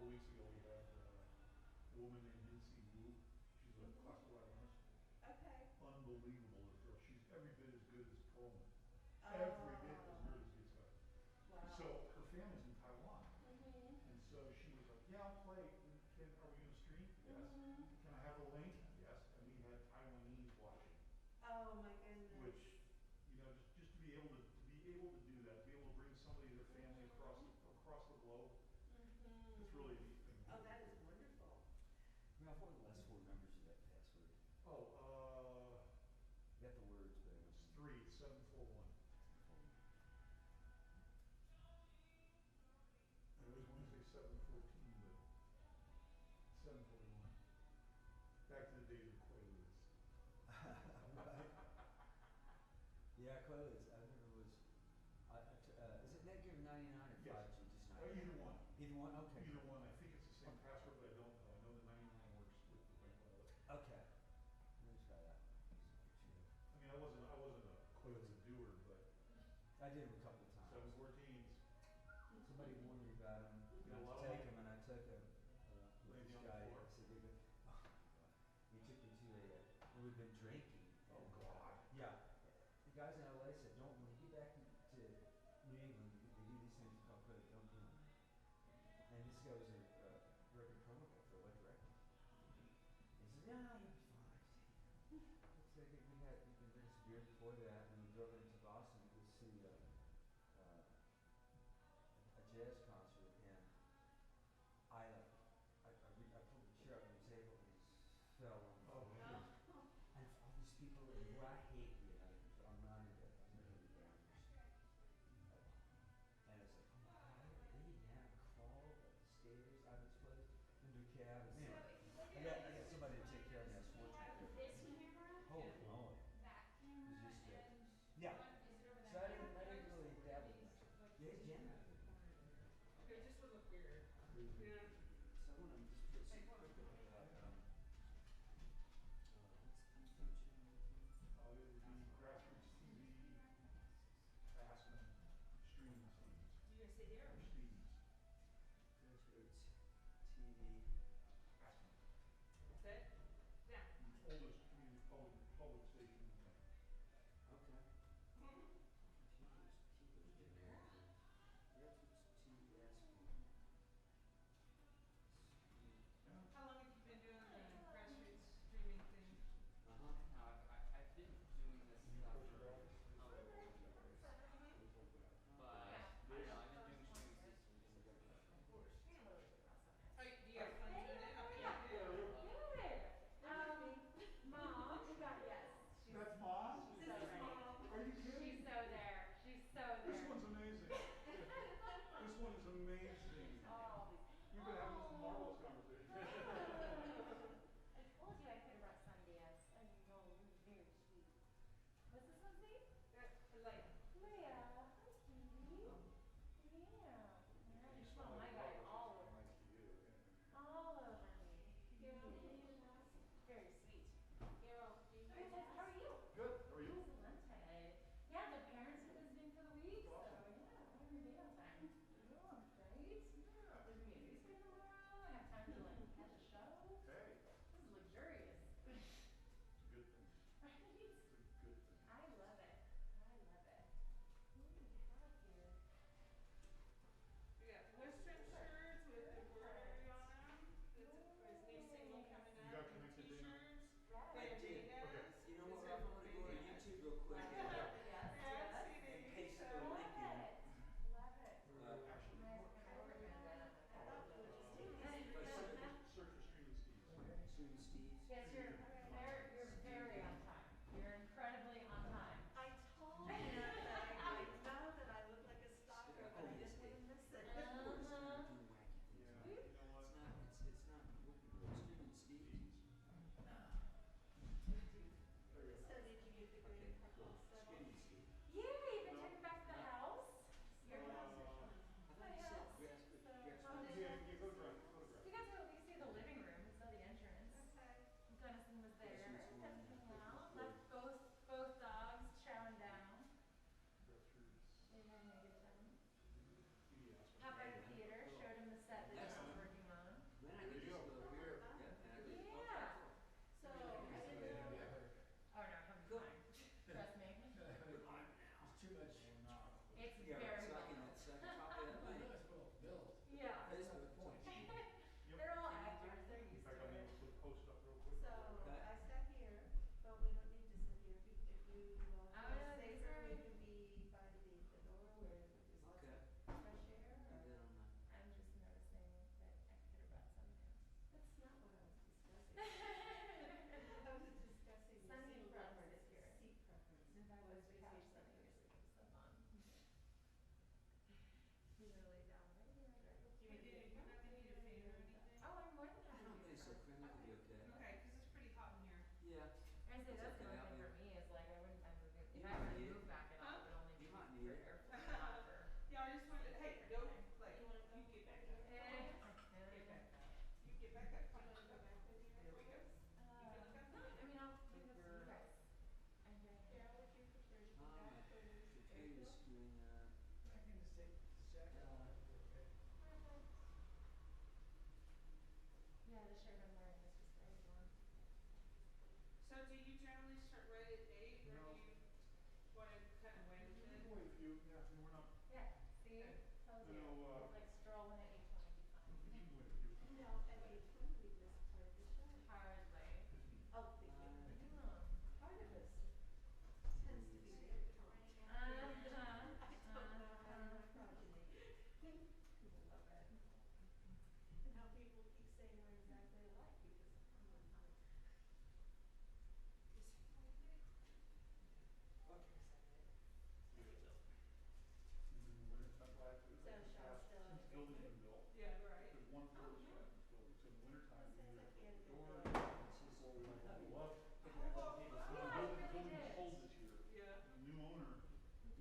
couple weeks ago, we had a woman named Nancy Wu. She's a classical violinist. Okay. Unbelievable, this girl. She's every bit as good as Perlman. Every bit as Oh. good as this guy. Wow. So her family's in Taiwan. Mm-hmm. And so she was like, yeah, I'll play. Are we gonna stream? Yes. Mm-hmm. Can I have a link? Yes. And we had Taiwanese watching. Oh my goodness. Which, you know, just to be able to do that, to be able to bring somebody and their family across the globe, Mm-hmm. it's really a neat thing. Oh, that is wonderful. Ralph, what are the last four numbers of that password? Oh, You got the words, but it's 3741. I always want to say 714, but 741. Back to the days of Quaaludes. Yeah, Quaaludes. I remember it was. Is it Netgear 99 or 5G? Yes. Just Either 99. one. Either one. Okay. Either one. I think it's the same password, but I don't know. I know the 99 works with the bank wallet. Okay. Let me try that. I mean, I wasn't a Quaaludes doer, but I did them a couple of times. 714s. Somebody warned me about them, Get a not lot to of take them. them, and I took them. Laid This me on the guy floor. said, oh, he took me to we'd been drinking. Oh, God. Yeah. The guys in LA said, don't, when you get back to New England, they do these things called credit, don't do them. And this guy was a record promoter for Electric Record. He said, yeah, you'll be fine. So we'd been drinking some beer before that, and we drove into Boston to go see a jazz concert, and I pulled the chair up on the table and just fell on the floor. Oh. And all these people, who I hate the United, I'm not into gamers. And it's like, oh my God, I lay down, crawl up the stairs out of this place into a cab. So Anyway, if you look I at got somebody to take care of me. I was we have fortunate. this camera, Holy moly. that camera, It's just good. and Yeah. one is it over there? So I didn't really dabble much. Yeah, Jen. It just would look weird. Yeah. So I want to just put some quick about what's the future? It would be GrassRoots TV, Aspen, Streamin. You gonna stay there? Or Steve's. GrassRoots TV. Aspen. That's it? Yeah. The oldest community public station in the country. Okay. GrassRoots TV Aspen. How long have you been doing the grassroots streaming thing? Uh-huh. No, I've been doing this stuff for but I don't know, I've been doing streams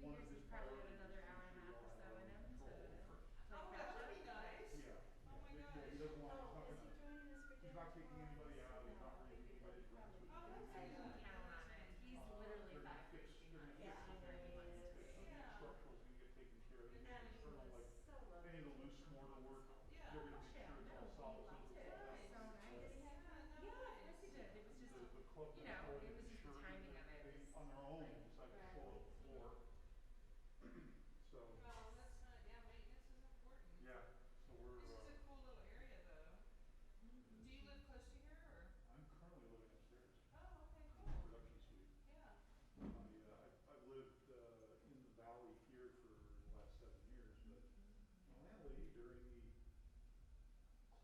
one of Figures his he's probably got priorities another is hour to and a make half sure or we'll so have in him control to over it. play Oh, that catch would up, be but nice. Yeah, oh my yeah, gosh. he doesn't want, he's Oh, not is gonna, he joining us for he's dinner not kicking anybody twice? out, he's not No, I raising figured anybody's that rent, so probably he's Oh, gonna that's be good. able to, Count on it. He's literally they're gonna 5 fix, years they're behind gonna me. fix Yeah, the He he plumbing, wants they're to. gonna fix, is. the Yeah. structural's gonna get taken care of, any And he internal, was like, so lovely any of the to loose come mortar home work, so Yeah. they're gonna Oh, make shit, sure it's no, all he solid so loved that it's it. all done. So nice. Did he have fun? Yeah, of course he did. It was just, The club you next know, door it did was the just the shirt, timing of it they, was on their own, like, they decided to throw Right. up the floor. So, well, that's not, yeah, maintenance is important. yeah, so we're, This is a cool little area though. Do you live close to here or? I'm currently living upstairs Oh, okay, in the cool. production suite. Yeah. I've lived, in the valley here for the last 7 years, but my landlady, during the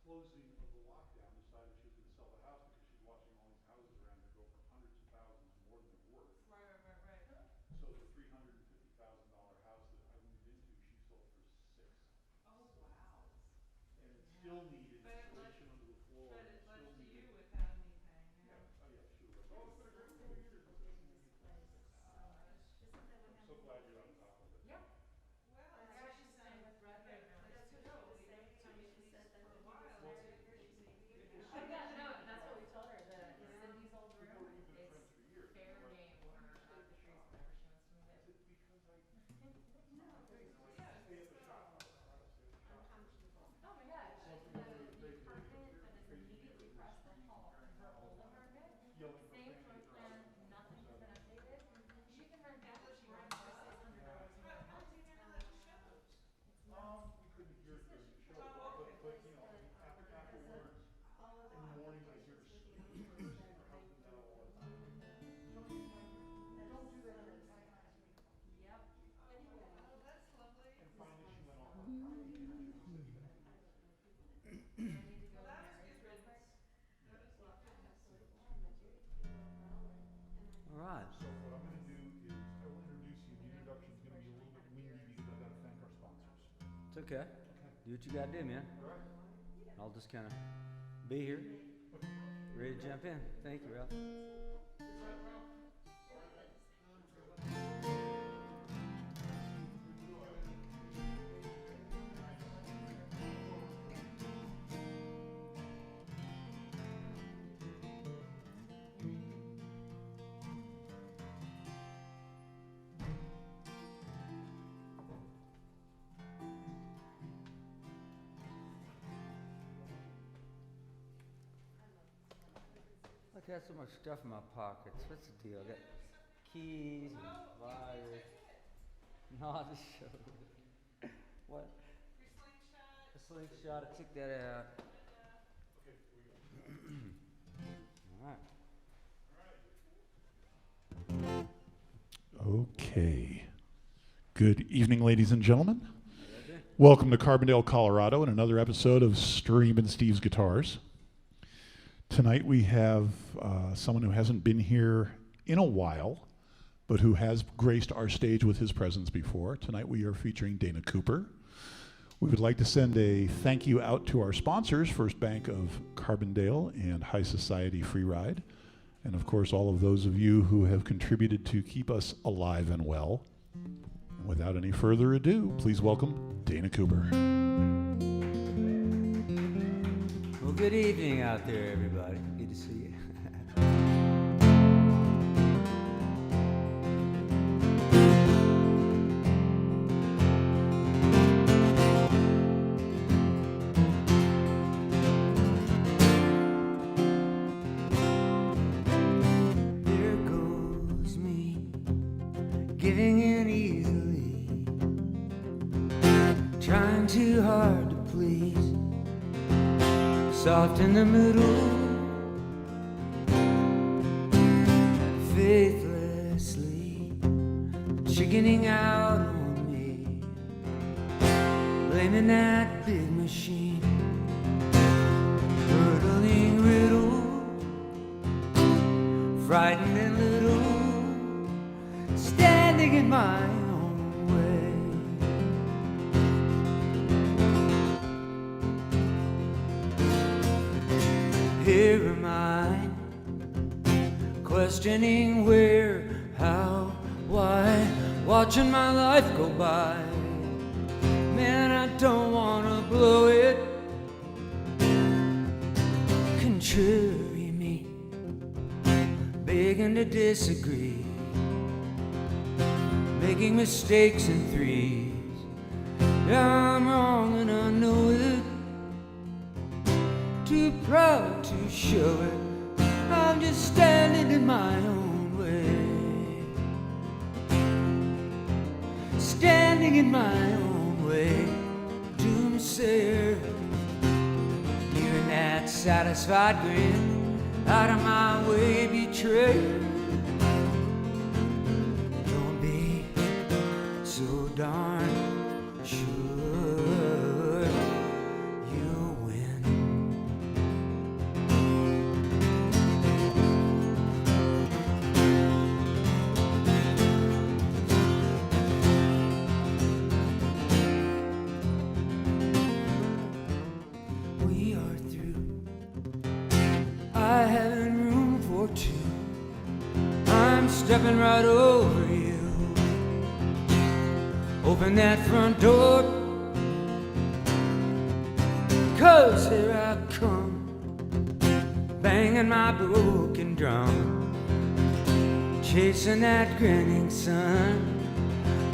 closing of the lockdown, decided she was gonna sell the house because she's watching all these houses around here go for hundreds of thousands more than they're worth. Right. So the $350,000 house that I moved into, she sold for 6. Oh, wow. And it Yeah. still needed But it left, insulation under the floor, but and it it left still to you needed. without anything, Yeah, yeah. oh yeah, she was like, oh, it's been a great couple of years. I People said, getting this place so much. Isn't that what I'm happened? so glad with you're on Grace? top of it. Yeah. Thank you. Well, That's yeah, what she's she's saying with Red Red right now. That's It's to what go. she was Leave saying. it till She she's said that for a when he while. was It's there, she maybe It had is. Oh a- yeah, no, that's what we told her. The Yeah. Cindy's old We've room. already been It's friends for years. fair We're like, game why for don't you stay the at the Trees shop? whenever she wants to move I in. said, because I, No, stay at the Yeah, shop, so. Colorado, stay at the shop. uncomfortable. Oh my gosh, So if we the go to the crazy lady apartment upstairs, that the is crazy immediately neighbor across was the screaming, hall carrying from her on all old the time, apartment, yelling for same family floor to get her plan, husband home. nothing has So, been updated. She can rent That out if was she Red wants for Bud. $600 yeah. a But month. why do you never let me shows? It's we couldn't hear it during the show, Oh, but, okay. but, you know, afterwards, All of in the morning, I hear her screaming, her husband out all the time. Tony, don't do that, you're antagonizing me. Yep. Anyway. Oh, that's lovely. And finally, she went off on her. She said, you can do that. I need to go Well, to that was Mary's good real quick. Yeah. That was Well, good. I absolutely can, but you're growling, and All right. So what I'm gonna do is I will introduce you. The introduction's gonna be a little bit windy because I've gotta thank our sponsors. It's okay. Do what you gotta do, man. All right? I'll just kind of be here, ready to jump in. Thank you, Ralph. Look, I got so much stuff in my pockets. What's the deal? I got keys and wires. No, I just showed it. What? Your slingshot. A slingshot. I took that out. Okay, here we go. All right. Okay. Good evening, ladies and gentlemen. Welcome to Carbondale, Colorado, and another episode of Streamin Steve's Guitars. Tonight we have someone who hasn't been here in a while, but who has graced our stage with his presence before. Tonight we are featuring Dana Cooper. We would like to send a thank you out to our sponsors, First Bank of Carbondale and High Society Free Ride, and of course all of those of you who have contributed to keep us alive and well. And without any further ado, please welcome Dana Cooper. Well, good evening out there, everybody. Good to see you. There goes me, giving in easily, trying too hard to please. Soft in the middle, faithlessly chickening out on me, blaming that big machine, hurtling riddle, frightened and little, standing in my own way. Here am I, questioning where, how, why watching my life go by. Man, I don't wanna blow it. Contrary me, begging to disagree, making mistakes in threes. I'm wrong and I know it, too proud to show it. I'm just standing in my own way, standing in my own way. Doomsayer, hearing that satisfied grin, out of my way, betrayer. Don't be so darn sure you'll win. We are through. I haven't room for two. I'm stepping right over you. Open that front door, 'cause here I come, banging my broken drum, chasing that grinning sun.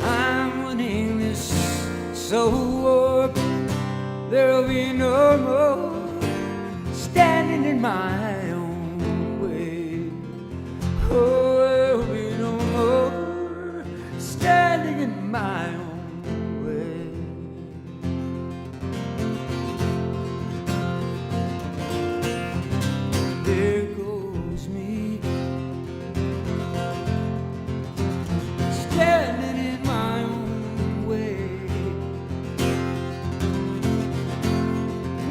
I'm winning this soul war. There'll be no more standing in my own way. Oh, there'll be no more standing in my own way. There goes me, standing in my own way.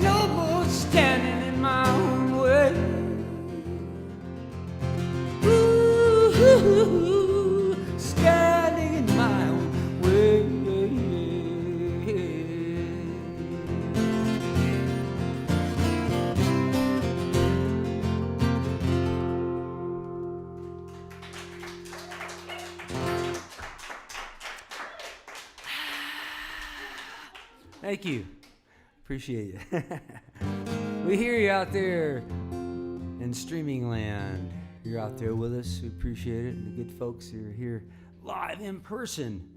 No more standing in my own way. Ooh, standing in my own way. Thank you. Appreciate it. We hear you out there in streaming land. You're out there with us. We appreciate it. And the good folks who are here live in person.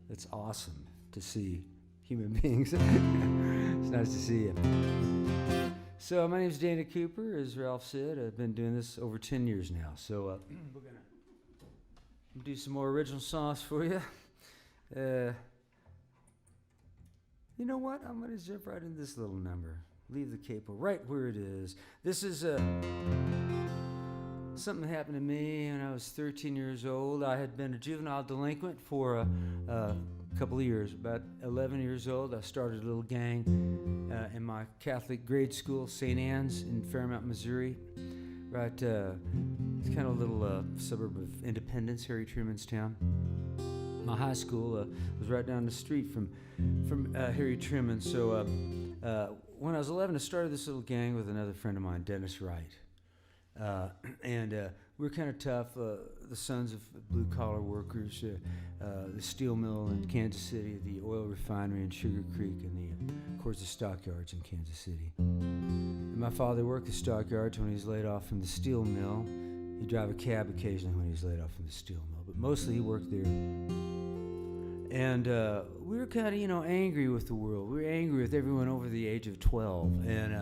It's awesome to see human beings. It's nice to see you. So my name's Dana Cooper, as Ralph said. I've been doing this over 10 years now. So we're going to do some more original songs for you. You know what? I'm going to jump right into this little number. Leave the capo right where it is. This is something that happened to me when I was 13 years old. I had been a juvenile delinquent for a couple of years. About 11 years old, I started a little gang in my Catholic grade school, St. Anne's in Fairmount, Missouri. Right, it's kind of a little suburb of Independence, Harry Truman's town. My high school was right down the street from Harry Truman. So when I was 11, I started this little gang with another friend of mine, Dennis Wright. And we were kind of tough, the sons of blue-collar workers, the steel mill in Kansas City, the oil refinery in Sugar Creek, and of course, the stockyards in Kansas City. And my father worked the stockyards when he was laid off from the steel mill. He'd drive a cab occasionally when he was laid off from the steel mill, but mostly he worked there. And we were kind of, angry with the world. We were angry with everyone over the age of 12. And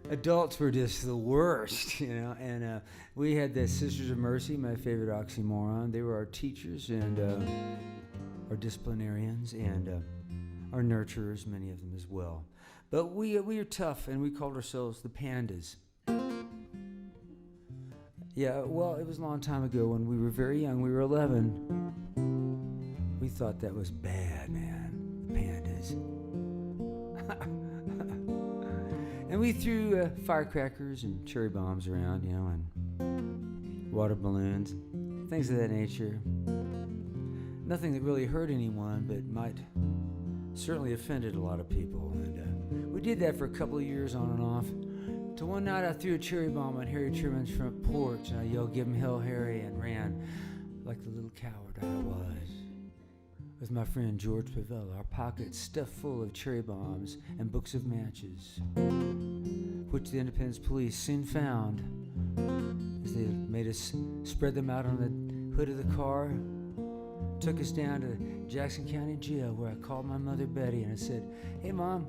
adults were just the worst, And we had the Sisters of Mercy, my favorite oxymoron. They were our teachers and our disciplinarians and our nurturers, many of them as well. But we were tough, and we called ourselves the Pandas. Yeah, well, it was a long time ago when we were very young. We were 11. We thought that was bad, man. The Pandas. And we threw firecrackers and cherry bombs around, and water balloons, things of that nature. Nothing that really hurt anyone, but might certainly offended a lot of people. And we did that for a couple of years on and off. Till one night I threw a cherry bomb on Harry Truman's front porch, and I yelled, "Give him hell, Harry," and ran like the little coward I was. With my friend George Pavella, our pockets stuffed full of cherry bombs and books of matches, which the Independence Police soon found as they made us spread them out on the hood of the car, took us down to Jackson County Jail, where I called my mother Betty and I said, "Hey Mom,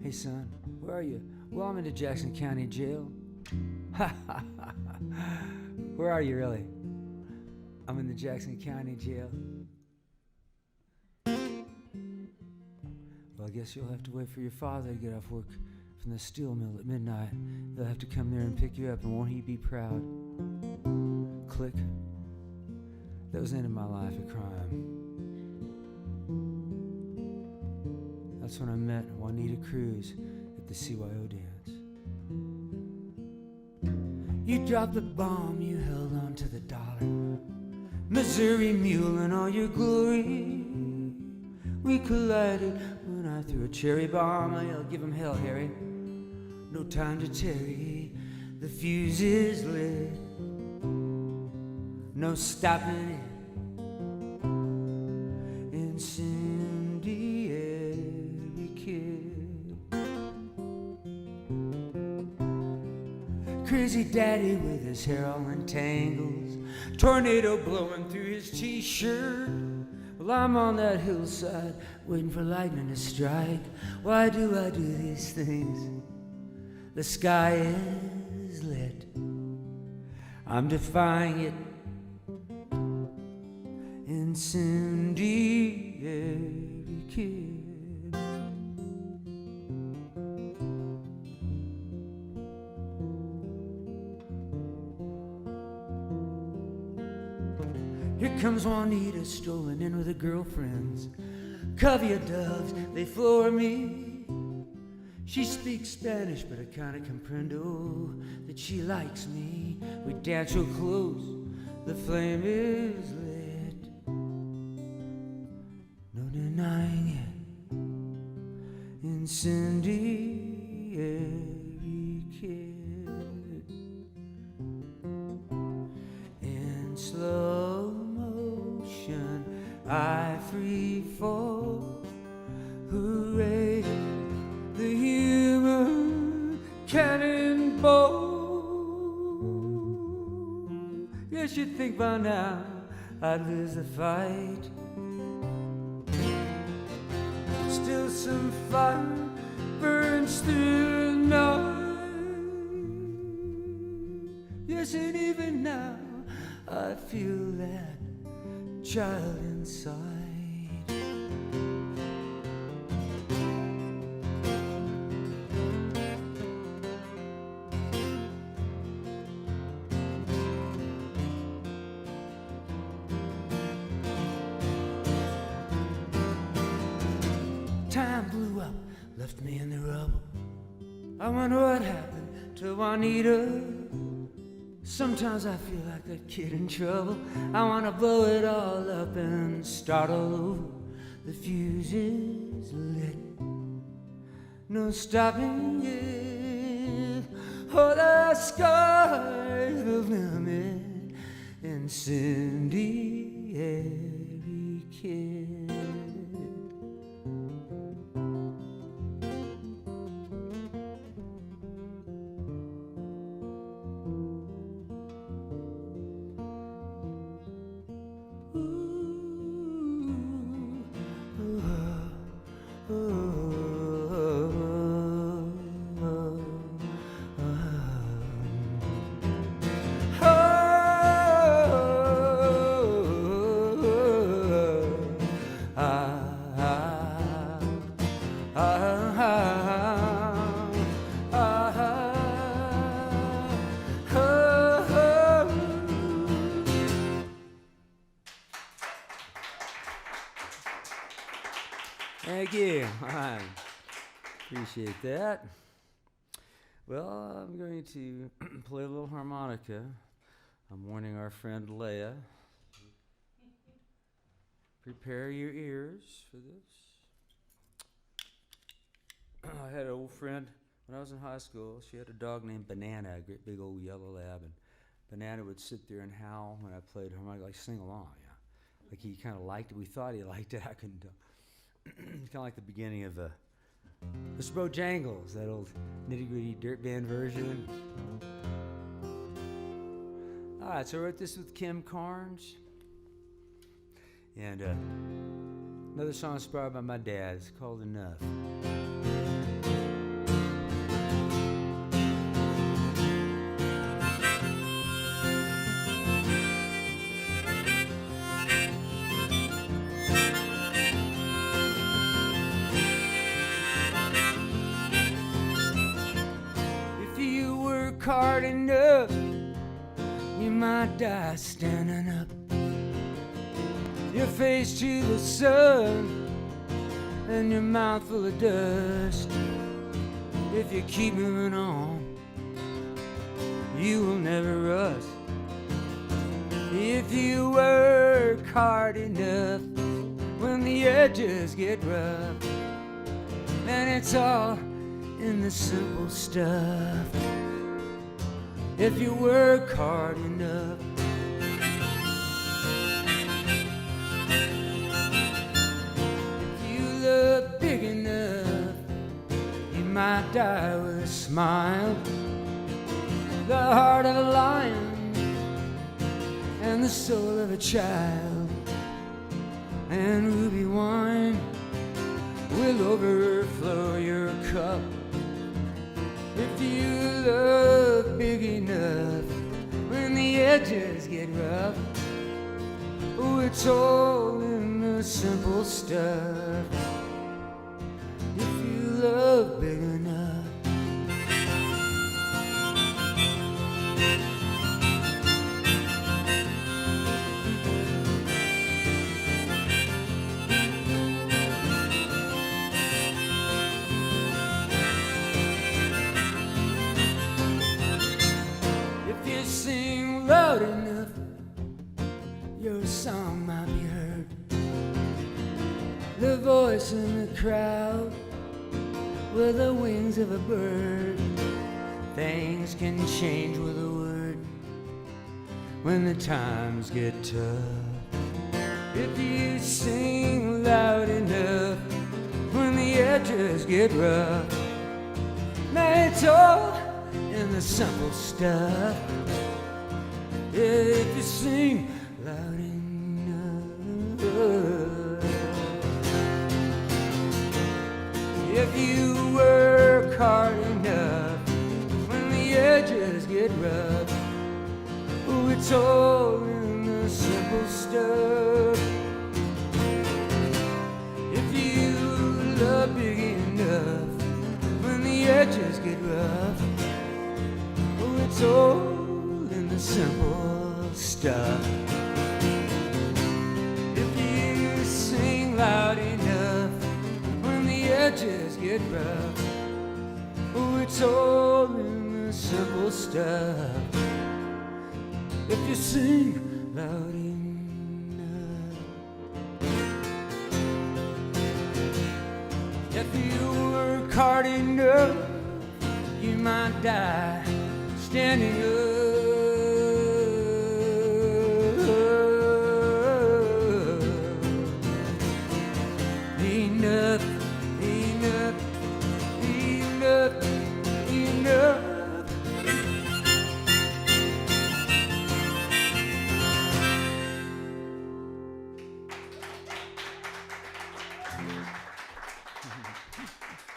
hey son, where are you?" "Well, I'm in the Jackson County Jail." "Where are you really?" "I'm in the Jackson County Jail." "Well, I guess you'll have to wait for your father to get off work from the steel mill at midnight. He'll have to come there and pick you up, and won't he be proud?" Click. That was the end of my life of crime. That's when I met Juanita Cruz at the CYO dance. You dropped the bomb, you held on to the dollar, Missouri Mule in all your glory. We collided when I threw a cherry bomb. I yelled, "Give him hell, Harry. No time to tarry. The fuse is lit. No stopping it. Incendiary kid. Crazy daddy with his hair all in tangles, tornado blowing through his t-shirt. Well, I'm on that hillside waiting for lightning to strike. Why do I do these things? The sky is lit. I'm defying it. Incendiary kid. Here comes Juanita strolling in with her girlfriends. Covey of doves, they floor me. She speaks Spanish, but I kinda comprendo that she likes me. We dance real close, the flame is lit. No denying it. Incendiary kid. In slow motion, I free fall. Hooray, the human cannonball. Yes, you'd think by now I'd lose the fight. Still some fire burns through the night. Yes, and even now I feel that child inside. Time blew up, left me in the rubble. I wonder what happened to Juanita. Sometimes I feel like that kid in trouble. I wanna blow it all up and start all over. The fuse is lit, no stopping it. Oh, the sky's the limit. Incendiary kid. Thank you. I appreciate that. Well, I'm going to play a little harmonica. I'm warning our friend Leia. Prepare your ears for this. I had an old friend when I was in high school. She had a dog named Banana, a great big old yellow lab, and Banana would sit there and howl when I played harmonica, like sing along, yeah. Like he kind of liked it. We thought he liked it. I couldn't tell. It's kind of like the beginning of the Bojangles, that old nitty-gritty dirt band version. All right, so I wrote this with Kim Carnes. And another song inspired by my dad. It's called Enough. If you work hard enough, you might die standing up. Your face to the sun and your mouth full of dust. If you keep moving on, you will never rust. If you work hard enough, when the edges get rough, then it's all in the simple stuff. If you work hard enough, big enough, you might die with a smile. The heart of a lion and the soul of a child, and ruby wine will overflow your cup. If you love big enough, when the edges get rough, oh, it's all in the simple stuff. If you love big enough, if you sing loud enough, your song might be heard. The voice in the crowd with the wings of a bird. Things can change with a word when the times get tough. If you sing loud enough, when the edges get rough, man, it's all in the simple stuff. If you sing loud enough, if you work hard enough, when the edges get rough, oh, it's all in the simple stuff. If you love big enough, when the edges get rough, oh, it's all in the simple stuff. If you sing loud enough, when the edges get rough, oh, it's all in the simple stuff. If you sing loud enough, if you work hard enough, you might die standing up. Enough, enough, enough, enough.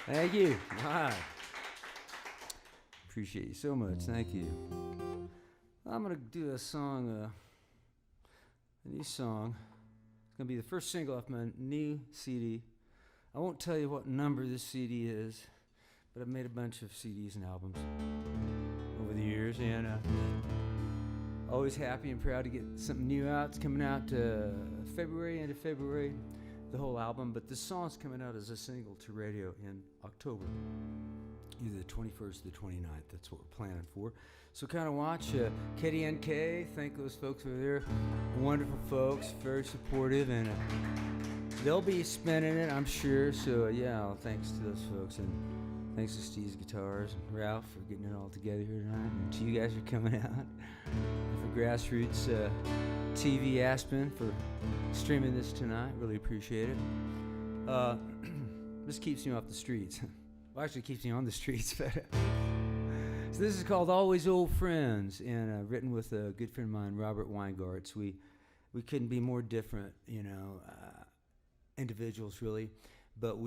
Thank you. All right. Appreciate you so much. Thank you. I'm going to do a song, a new song. It's going to be the first single off my new CD. I won't tell you what number this CD is, but I've made a bunch of CDs and albums over the years, and always happy and proud to get something new out. It's coming out February, end of February, the whole album, but this song's coming out as a single to radio in October, either the 21st or the 29th. That's what we're planning for. So kind of watch KDNK. Thank those folks over there. Wonderful folks, very supportive, and they'll be spinning it, I'm sure. So yeah, thanks to those folks, and Thanks to Steve's Guitars and Ralph for getting it all together here tonight, and to you guys for coming out. And for GrassRoots TV Aspen for streaming this tonight. Really appreciate it. This keeps me off the streets. Well, actually, keeps me on the streets. But so this is called Always Old Friends, and written with a good friend of mine, Robert Weingartz. We couldn't be more different, individuals really, but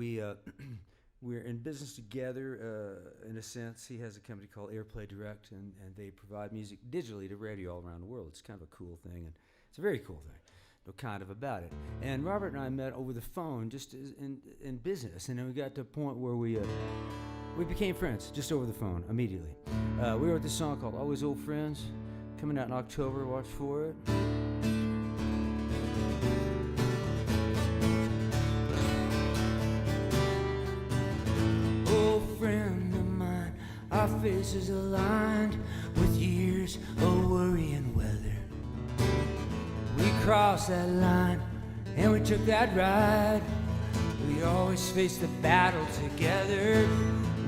we're in business together in a sense. He has a company called Airplay Direct, and they provide music digitally to radio all around the world. It's kind of a cool thing, and it's a very cool thing. Kind of about it. And Robert and I met over the phone just in business, and then we got to a point where we became friends just over the phone immediately. We wrote this song called Always Old Friends, coming out in October. Watch for it. Old friend of mine, our faces aligned with years of worry and weather. We crossed that line and we took that ride. We always faced the battle together.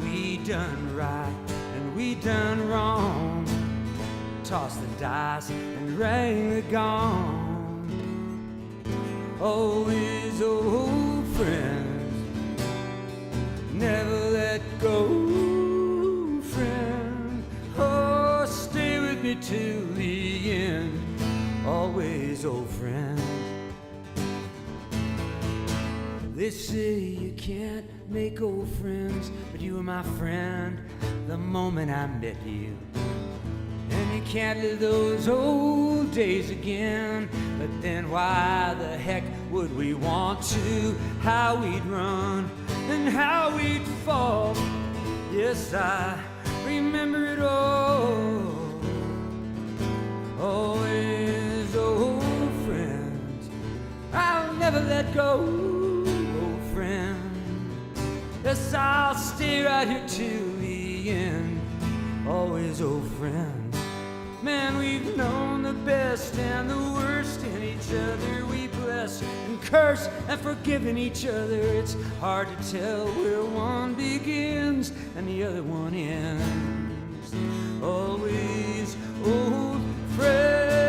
We done right and we done wrong. Tossed the dice and rang the gong. Always old friends, never let go, friend. Oh, stay with me till the end. Always old friend. They say you can't make old friends, but you were my friend the moment I met you. And you can't live those old days again, but then why the heck would we want to? How we'd run and how we'd fall. Yes, I remember it all. Always old friends, I'll never let go, old friend. Yes, I'll stay right here till the end. Always old friends. Man, we've known the best and the worst in each other. We bless and curse and forgiven each other. It's hard to tell where one begins and the other one ends. Always old friend.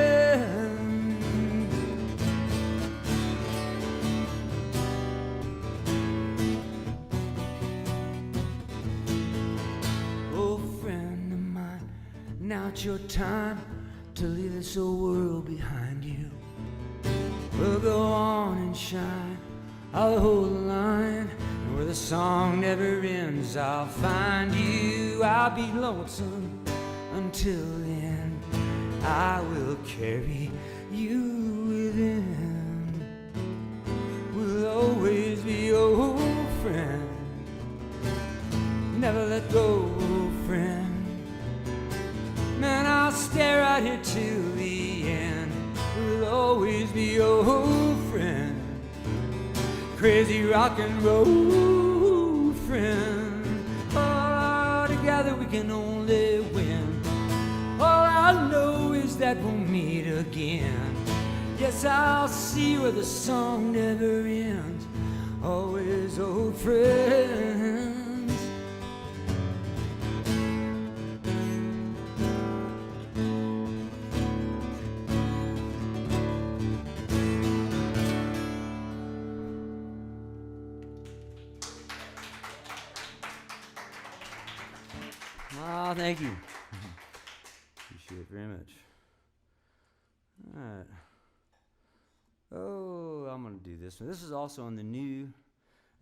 Old friend of mine, now it's your time to leave this old world behind you. We'll go on and shine, I'll hold the line, and where the song never ends, I'll find you. I'll be lonesome until then. I will carry you within. We'll always be old friends. Never let go, old friend. Man, I'll stay right here till the end. We'll always be old friends. Crazy rock and roll friend. Oh, together we can only win. All I know is that we'll meet again. Yes, I'll see where the song never ends. Always old friends. Oh, thank you. Appreciate it very much. All right. Oh, I'm going to do this one. This is also on the new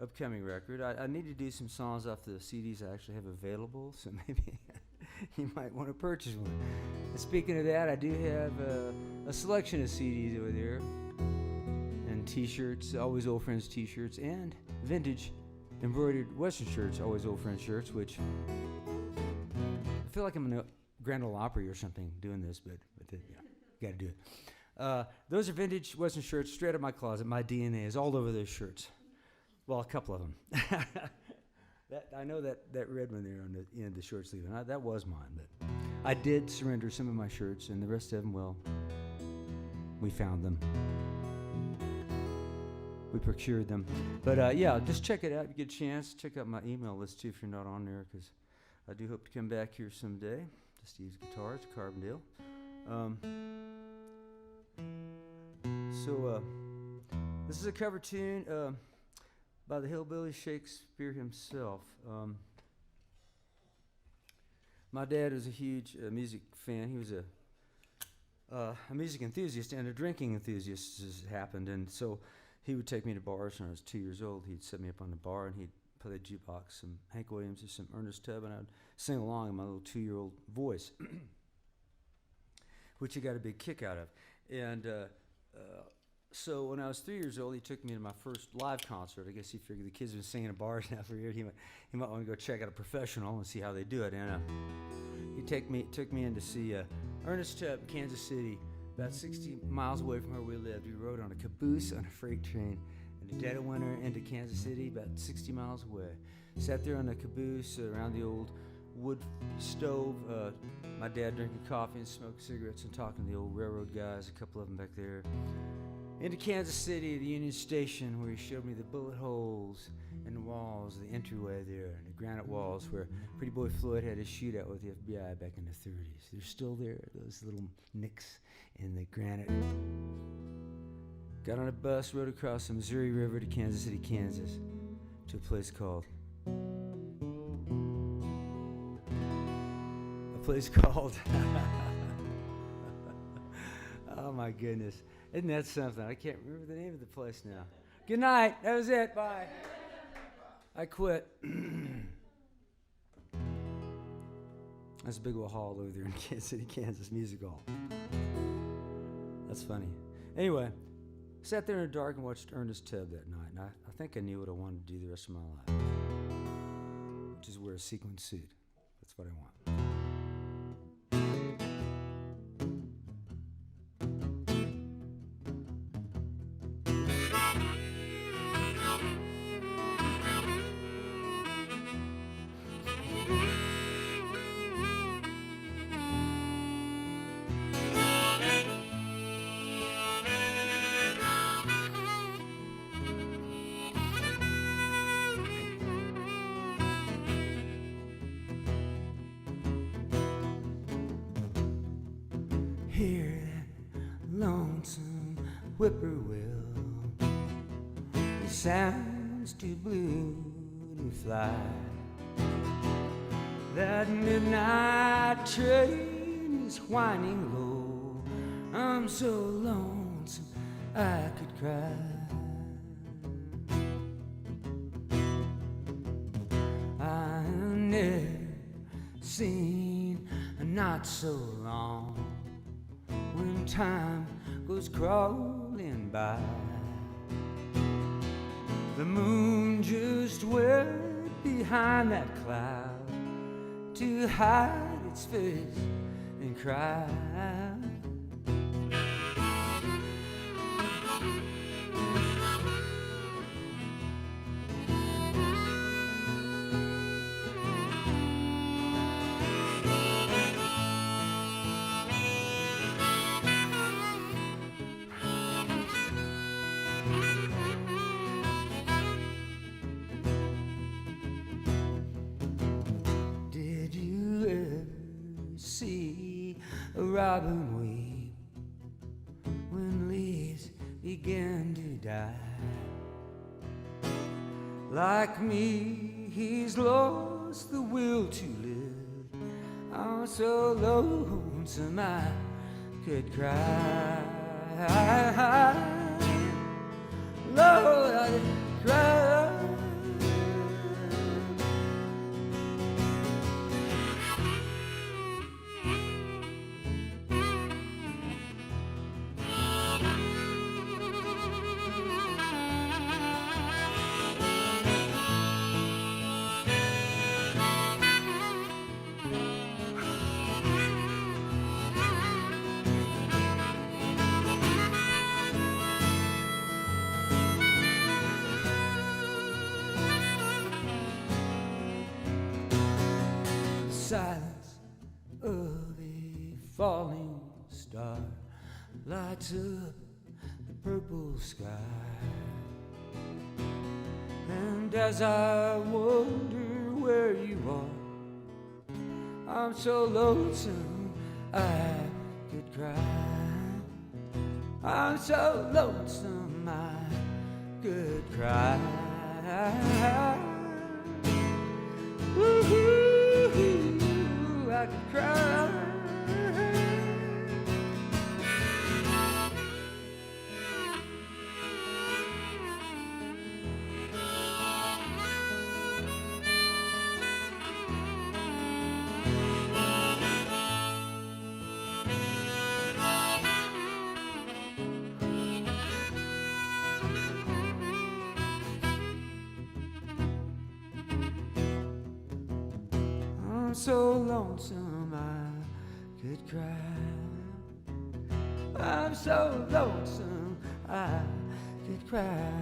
upcoming record. I need to do some songs off the CDs I actually have available, so maybe you might want to purchase one. And speaking of that, I do have a selection of CDs over there, and t-shirts, Always Old Friends t-shirts, and vintage embroidered Western shirts, Always Old Friends shirts, which I feel like I'm in a Grand Ole Opry or something doing this, but yeah, got to do it. Those are vintage Western shirts straight out of my closet. My DNA is all over those shirts. Well, a couple of them. I know that red one there on the end of the short sleeve, and that was mine, but I did surrender some of my shirts, and the rest of them, well, we found them. we procured them. But yeah, just check it out if you get a chance. Check out my email list too if you're not on there, because I do hope to come back here someday to Steve's Guitars, Carbondale. So this is a cover tune by the hillbilly Shakespeare himself. My dad was a huge music fan. He was a music enthusiast and a drinking enthusiast, as it happened. And so he would take me to bars when I was 2 years old. He'd set me up on the bar and he'd play the jukebox, some Hank Williams or some Ernest Tubb, and I'd sing along in my little 2-year-old voice, which he got a big kick out of. And so when I was 3 years old, he took me to my first live concert. I guess he figured the kids have been singing at bars now for years. He might want to go check out a professional and see how they do it. And he took me in to see Ernest Tubb in Kansas City, about 60 miles away from where we lived. We rode on a caboose on a freight train in the dead of winter into Kansas City, about 60 miles away. Sat there on the caboose around the old wood stove. My dad drinking coffee and smoking cigarettes and talking to the old railroad guys, a couple of them back there. Into Kansas City, the Union Station, where he showed me the bullet holes in the walls, the entryway there, and the granite walls where Pretty Boy Floyd had his shootout with the FBI back in the 30s. They're still there, those little nicks in the granite. Got on a bus, rode across the Missouri River to Kansas City, Kansas, to a place called oh my goodness. Isn't that something? I can't remember the name of the place now. Good night. That was it. Bye. I quit. That's a big old hall over there in Kansas City, Kansas, Music Hall. That's funny. Anyway, sat there in the dark and watched Ernest Tubb that night, and I think I knew what I wanted to do the rest of my life, which is wear a sequin suit. That's what I want. Hear that lonesome whippoorwill. It sounds too blue to fly. That midnight train is whining low. I'm so lonesome I could cry. I've never seen a night so long when time goes crawling by. The moon just went behind that cloud to hide its face and cry. A robin weep when leaves begin to die. Like me, he's lost the will to live. I'm so lonesome I could cry. Lord, I could cry. Silence of a falling star lights up the purple sky. And as I wonder where you are, I'm so lonesome I could cry. I'm so lonesome I could cry. Ooh, I could cry. I'm so lonesome I could cry. I'm so lonesome I could cry.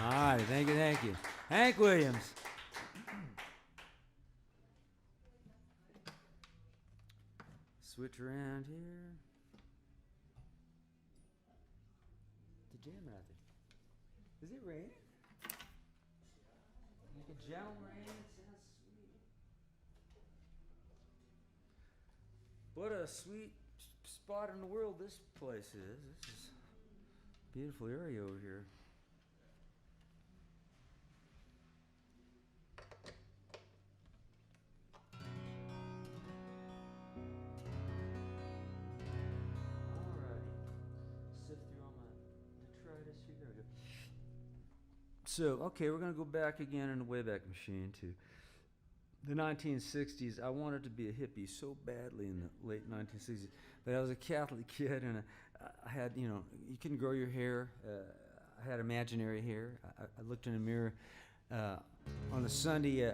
All right, thank you, thank you. Hank Williams. Switch around here. The jam out there. Is it raining? Like a gentle rain. It sounds sweet. What a sweet spot in the world this place is. This is a beautiful area over here. So, okay, we're going to go back again in the Wayback Machine to the 1960s. I wanted to be a hippie so badly in the late 1960s, but I was a Catholic kid, and I had, you couldn't grow your hair. I had imaginary hair. I looked in a mirror. On a Sunday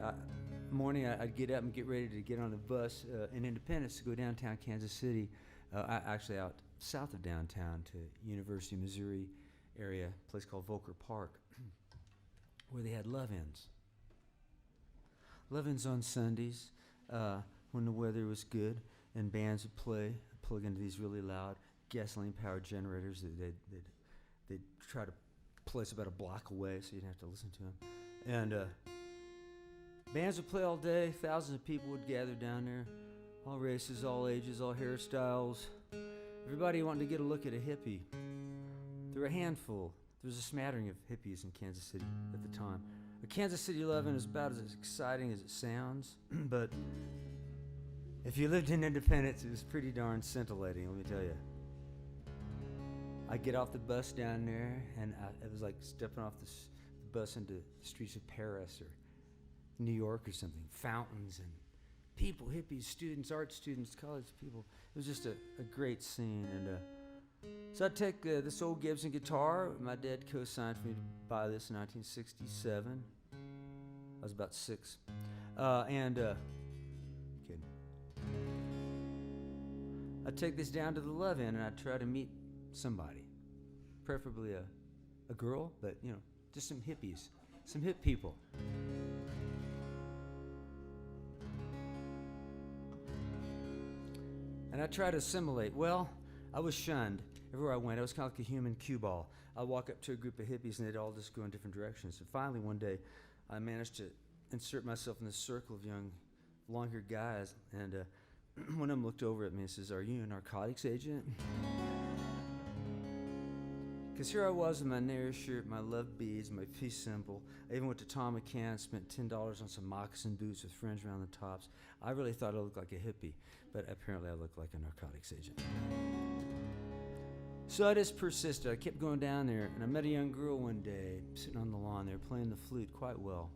morning, I'd get up and get ready to get on a bus in Independence to go downtown Kansas City, actually out south of downtown to University of Missouri area, a place called Volker Park, where they had love-ins. Love-ins on Sundays when the weather was good and bands would plug into these really loud gasoline-powered generators that they'd try to place about a block away so you'd have to listen to them. And bands would play all day. Thousands of people would gather down there, all races, all ages, all hairstyles. Everybody wanted to get a look at a hippie. There were a handful. There was a smattering of hippies in Kansas City at the time. A Kansas City lovin' is about as exciting as it sounds, but if you lived in Independence, it was pretty darn scintillating, let me tell you. I'd get off the bus down there, and it was like stepping off the bus into the streets of Paris or New York or something. Fountains and people, hippies, students, art students, college people. It was just a great scene, and so I'd take this old Gibson guitar. My dad co-signed for me to buy this in 1967. I was about 6. Kidding. I'd take this down to the Love Inn and I'd try to meet somebody. Preferably a girl, but just some hippies, some hip people. And I tried to assimilate. Well, I was shunned. Everywhere I went, I was kind of like a human cue ball. I'd walk up to a group of hippies and they'd all just go in different directions. And finally, one day, I managed to insert myself in this circle of young, long-haired guys. And one of them looked over at me and says, "Are you a narcotics agent?" Because here I was with my Nair shirt, my love beads, my peace symbol. I even went to Tom McCann, spent $10 on some moccasin boots with fringe around the tops. I really thought I looked like a hippie, but apparently I looked like a narcotics agent. So I just persisted. I kept going down there, and I met a young girl one day sitting on the lawn there playing the flute quite well.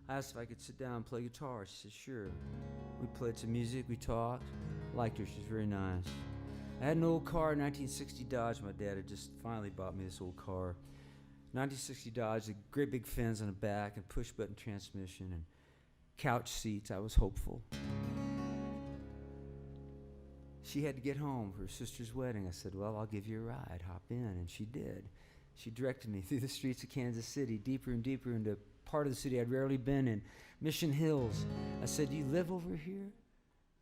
I asked if I could sit down and play guitar. She said, sure. We played some music, we talked. Liked her, she was very nice. I had an old car, 1960 Dodge. My dad had just finally bought me this old car. 1960 Dodge, the great big fins on the back and push-button transmission and couch seats. I was hopeful. She had to get home for her sister's wedding. I said, well, I'll give you a ride. Hop in. And she did. She directed me through the streets of Kansas City, deeper and deeper into part of the city I'd rarely been in, Mission Hills. I said, "You live over here?"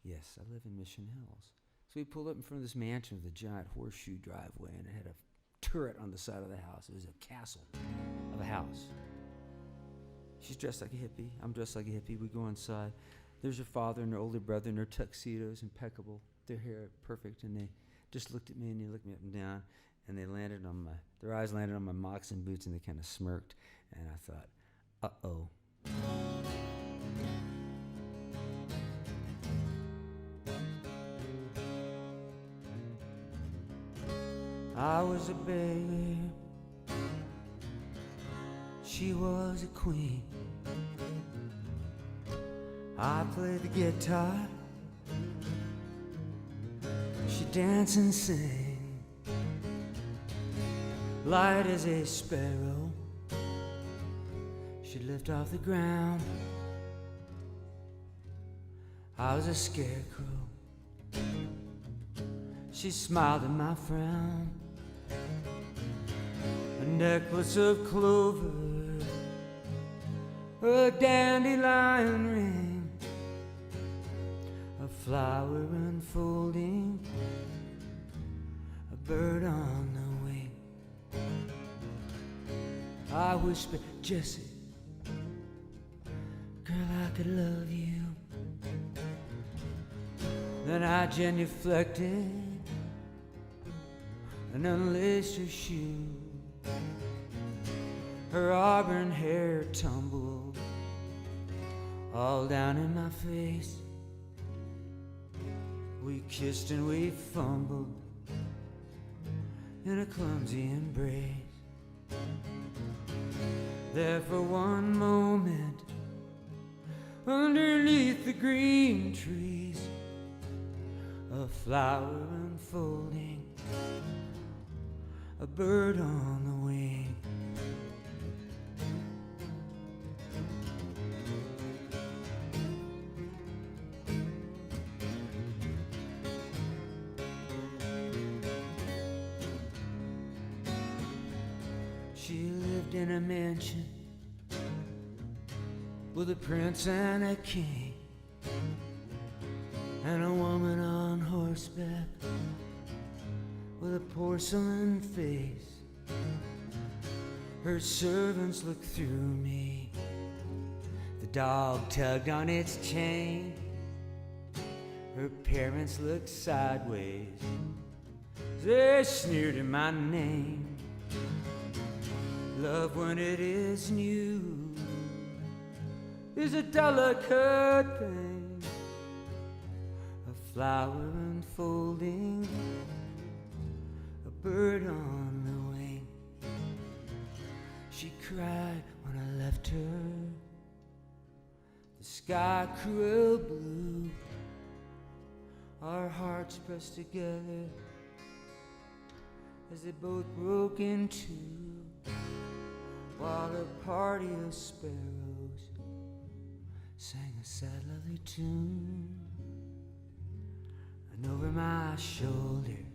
"Yes, I live in Mission Hills." So we pulled up in front of this mansion with a giant horseshoe driveway, and it had a turret on the side of the house. It was a castle of a house. She's dressed like a hippie. I'm dressed like a hippie. We go inside. There's her father and her older brother in their tuxedos, impeccable. Their hair perfect, and they just looked at me, and they looked me up and down, and their eyes landed on my moccasin boots, and they kind of smirked, and I thought, uh-oh. I was a baby, she was a queen. I played the guitar, she danced and sang. Light as a sparrow, she'd lift off the ground. I was a scarecrow, she smiled at my frown. A necklace of clover, a dandelion ring, a flower unfolding, a bird on the wing. I whispered, "Jessie, girl, I could love you." Then I genuflected and unlaced her shoe. Her auburn hair tumbled all down in my face. We kissed and we fumbled in a clumsy embrace. There for one moment, underneath the green trees, a flower unfolding, a bird on the wing. She lived in a mansion with a prince and a king, and a woman on horseback with a porcelain face. Her servants looked through me. The dog tugged on its chain. Her parents looked sideways. They sneered at my name. Love, when it is new, is a delicate thing. A flower unfolding, a bird on the wing. She cried when I left her. The sky cruel blue, our hearts pressed together as they both broke in two, while a party of sparrows sang a sad, lovely tune. And over my shoulder,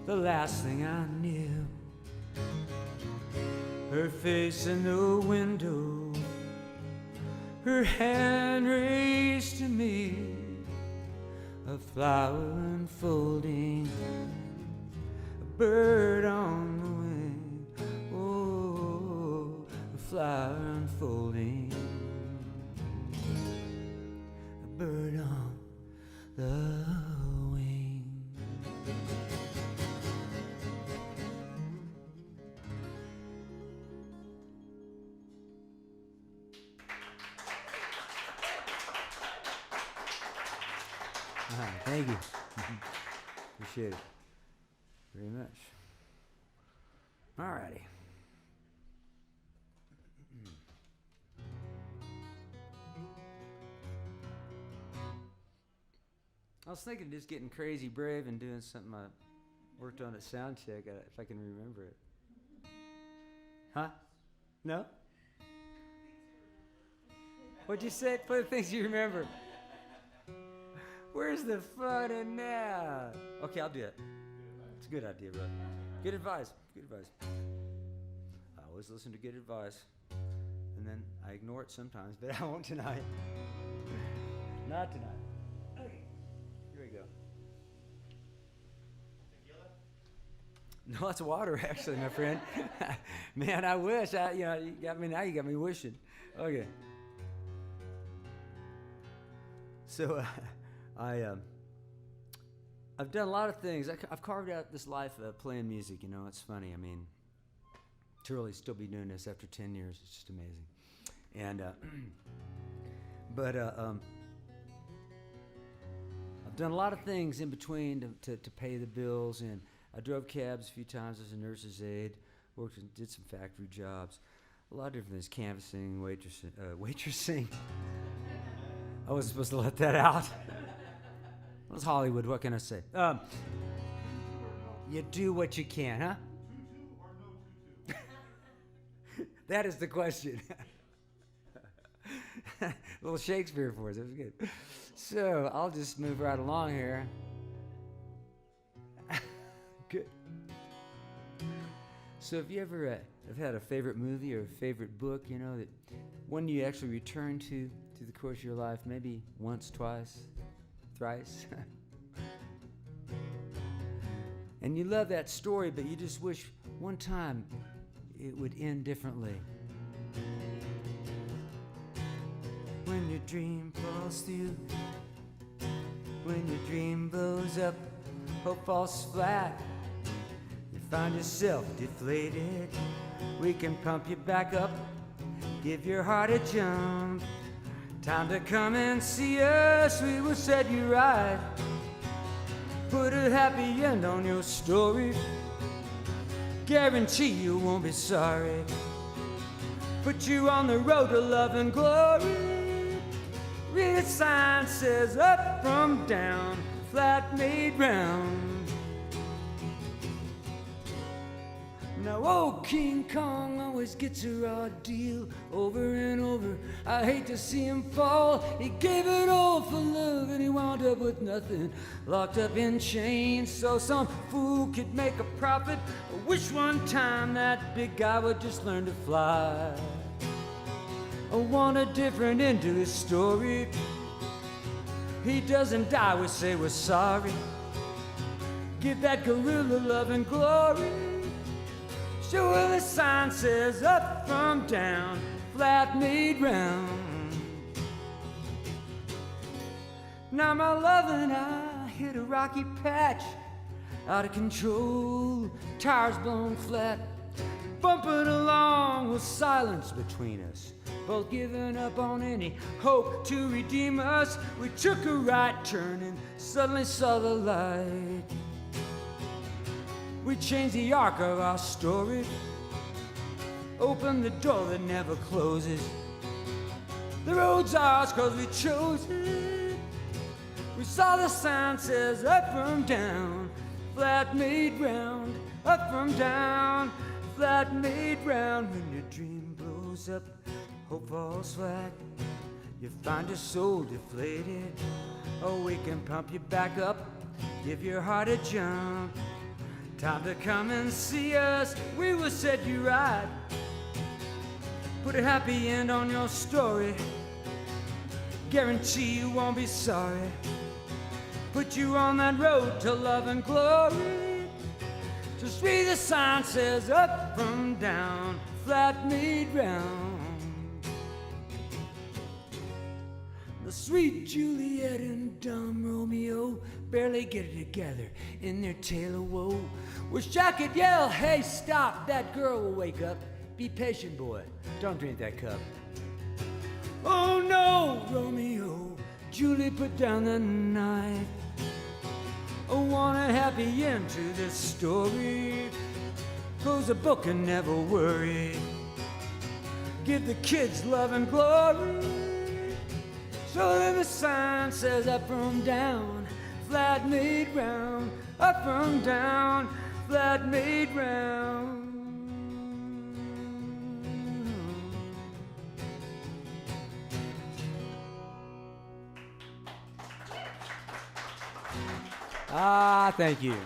the last thing I knew, her face in the window, her hand raised to me, a flower unfolding, a bird on the wing. Oh, a flower unfolding, a bird on the wing. Thank you. Appreciate it very much. All righty. I was thinking of just getting crazy brave and doing something I worked on at sound check, if I can remember it. Huh? No? What'd you say? Play the things you remember. Where's the fun in that? Okay, I'll do it. It's a good idea, bro. Good advice. Good advice. I always listen to good advice, and then I ignore it sometimes, but I won't tonight. Not tonight. Okay, here we go. No, that's water, actually, my friend. Man, I wish. You got me now. You got me wishing. Okay. So, I've done a lot of things. I've carved out this life playing music. You know, it's funny. I mean, to really still be doing this after 10 years, it's just amazing. And, I've done a lot of things in between to pay the bills, and I drove cabs a few times as a nurse's aide, did some factory jobs, a lot of different things, canvassing, waitressing. I wasn't supposed to let that out. It was Hollywood, what can I say? You do what you can, huh? Tutu or no tutu? That is the question. A little Shakespeare for us, that was good. So, I'll just move right along here. Good. So, have you ever have had a favorite movie or a favorite book, you know, that one you actually return to through the course of your life, maybe once, twice, thrice? And you love that story, but you just wish one time it would end differently. When your dream falls through, when your dream blows up, hope falls flat, you find yourself deflated. We can pump you back up, give your heart a jump. Time to come and see us, we will set you right. Put a happy end on your story, guarantee you won't be sorry. Put you on the road to love and glory. Read a sign says up from down, flat made round. Now old King Kong always gets a raw deal over and over. I hate to see him fall. He gave it all for love and he wound up with nothing, locked up in chains so some fool could make a profit. I wish one time that big guy would just learn to fly. I want a different end to his story. He doesn't die, we say we're sorry. Give that gorilla love and glory. Show her the sign says up from down, flat made round. Now my love and I hit a rocky patch, out of control, tires blown flat, bumping along with silence between us, both giving up on any hope to redeem us. We took a right turn and suddenly saw the light. We changed the arc of our story, opened the door that never closes. The road's ours 'cause we chose it. We saw the sign says up from down, flat made round. Up from down, flat made round. When your dream blows up, hope falls flat, you find your soul deflated. Oh, we can pump you back up, give your heart a jump. Time to come and see us, we will set you right. Put a happy end on your story, guarantee you won't be sorry. Put you on that road to love and glory. Just read the sign says up from down, flat made round. The sweet Juliet and dumb Romeo barely get it together in their tale of woe. Wish Jack could yell, hey stop, that girl will wake up. Be patient boy, don't drink that cup. Oh no, Romeo, Julie put down the knife. I want a happy end to this story. Close the book and never worry. Give the kids love and glory. So that the sign says up from down, flat made round. Up from down, flat made round. Thank you.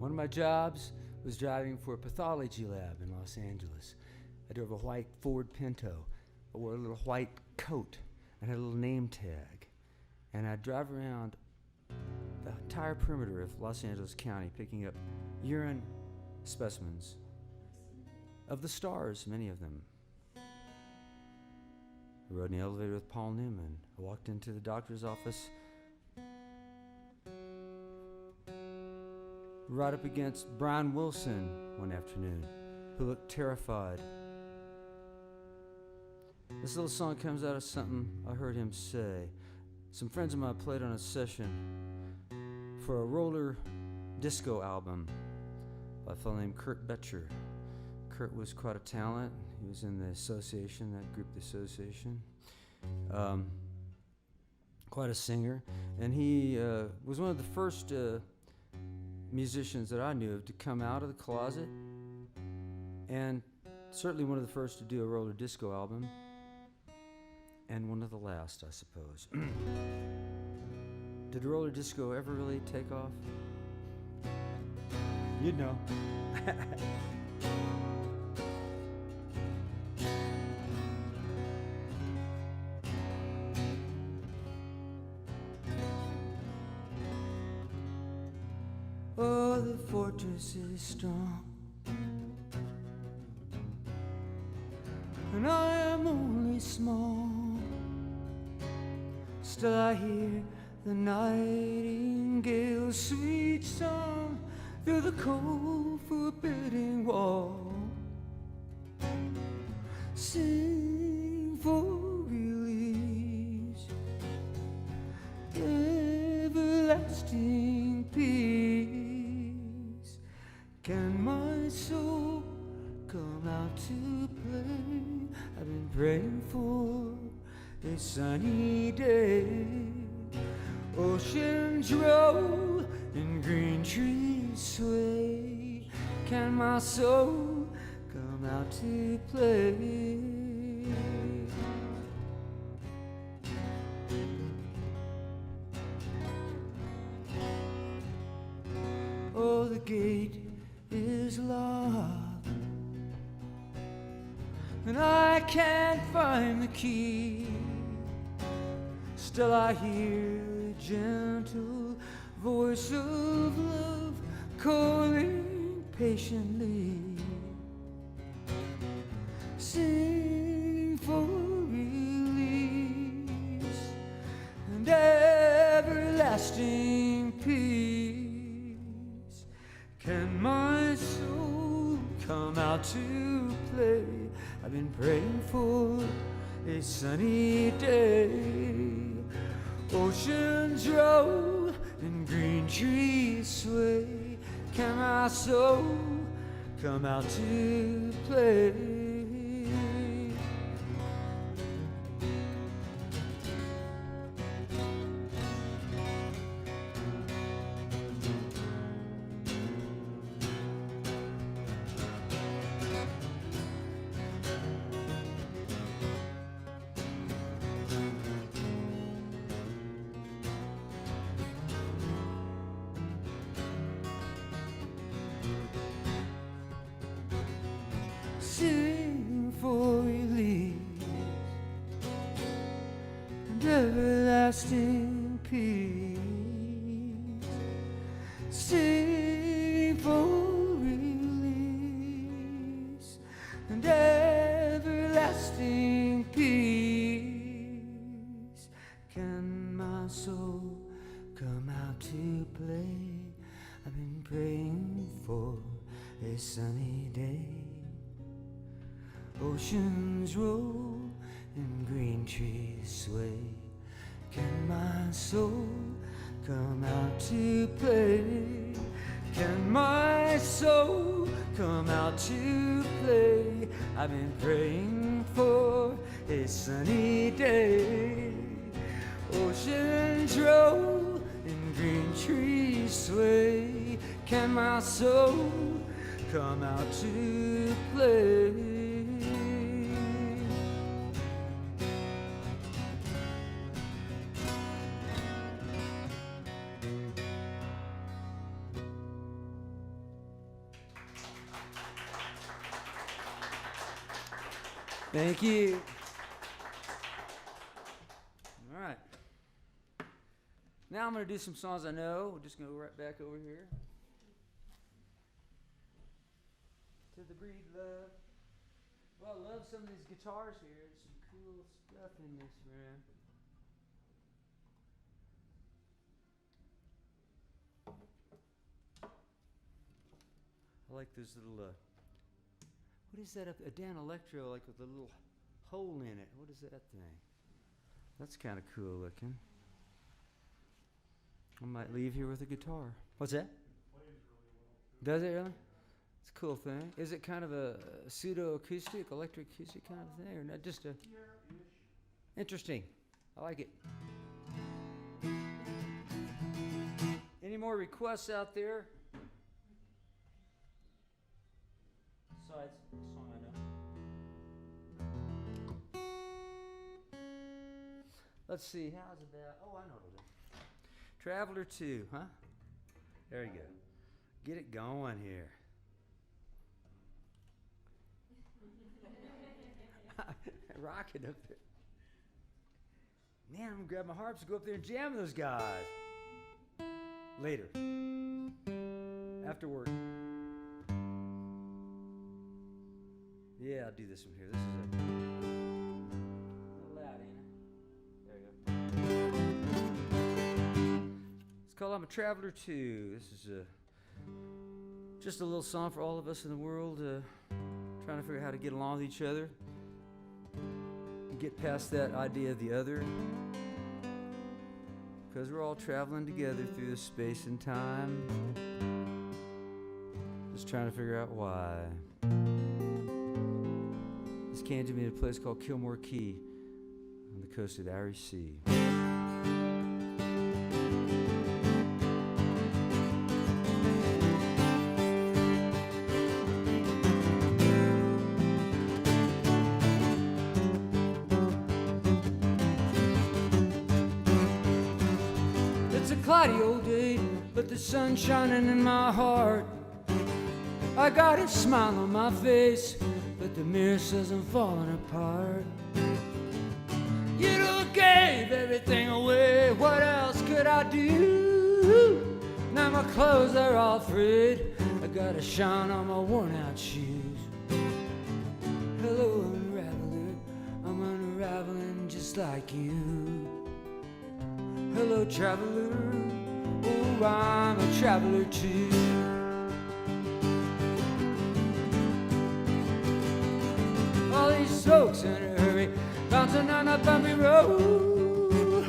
One of my jobs was driving for a pathology lab in Los Angeles. I drove a white Ford Pinto. I wore a little white coat and had a little name tag. And I'd drive around the entire perimeter of Los Angeles County picking up urine specimens of the stars, many of them. I rode in the elevator with Paul Newman. I walked into the doctor's office right up against Brian Wilson one afternoon, who looked terrified. This little song comes out of something I heard him say. Some friends of mine played on a session for a roller disco album by a fellow named Kurt Betcher. Kurt was quite a talent. He was in the association, that group, the association. Quite a singer. And he was one of the first musicians that I knew of to come out of the closet, and certainly one of the first to do a roller disco album, and one of the last, I suppose. Did roller disco ever really take off? You'd know. Oh, the fortress is strong, and I am only small. Still I hear the nightingale's sweet song through the cold, forbidding wall. Sing for release, everlasting peace. Can my soul come out to play? I've been praying for a sunny day. Oceans roll and green trees sway. Can my soul come out to play? Oh, the gate is locked, and I can't find the key. Still I hear a gentle voice of love calling patiently. Sing for release and everlasting peace. Can my soul come out to play? I've been praying for a sunny day. Oceans roll and green trees sway. Can my soul come out to play? Sing for release and everlasting peace. Sing for release and everlasting peace. Can my soul come out to play? I've been praying for a sunny day. Oceans roll and green trees sway. Can my soul come out to play? Can my soul come out to play? I've been praying for a sunny day. Oceans roll and green trees sway. Can my soul come out to play? Thank you. All right. Now I'm going to do some songs I know. We're just going to go right back over here. To the breed love. Well, I love some of these guitars here. There's some cool stuff in this, man. I like this little, what is that up? A Dan Electro, like with a little hole in it. What is that thing? That's kind of cool looking. I might leave here with a guitar. What's that? Does it really? It's a cool thing. Is it kind of a pseudo-acoustic, electric acoustic kind of thing, or not just a... Interesting. I like it. Any more requests out there? Besides the song I know. Let's see, how's about... Oh, I know what I'll do. Traveler 2, huh? There you go. Get it going here. Rocking up there. Man, I'm gonna grab my harps and go up there and jam with those guys. Later. After work. Yeah, I'll do this one here. This is a little loud, ain't it? There you go. It's called I'm a Traveler 2. This is just a little song for all of us in the world trying to figure out how to get along with each other. Get past that idea of the other, because we're all traveling together through this space and time, just trying to figure out why. This came to me at a place called Kilmore Key on the coast of the Irish Sea. Cloudy old day, but the sun's shining in my heart. I got a smile on my face, but the mirror says I'm falling apart. You gave everything away, what else could I do? Now my clothes are all frayed, I got a shine on my worn out shoes. Hello unraveler, I'm unraveling just like you. Hello traveler, oh I'm a traveler too. All these folks in a hurry, bouncing on a bumpy road.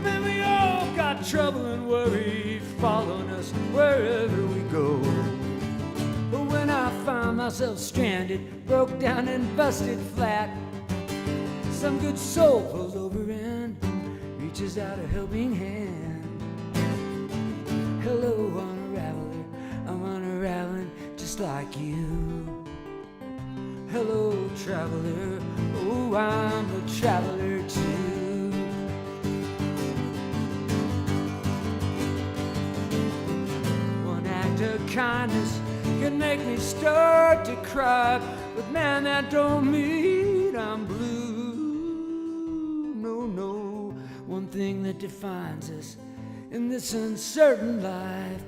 Man, we all got trouble and worry following us wherever we go. But when I find myself stranded, broke down and busted flat, some good soul pulls over and reaches out a helping hand. Hello, unraveler, I'm unraveling just like you. Hello, traveler, oh, I'm a traveler too. One act of kindness can make me start to cry, but man, that don't mean I'm blue. No, no. One thing that defines us in this uncertain life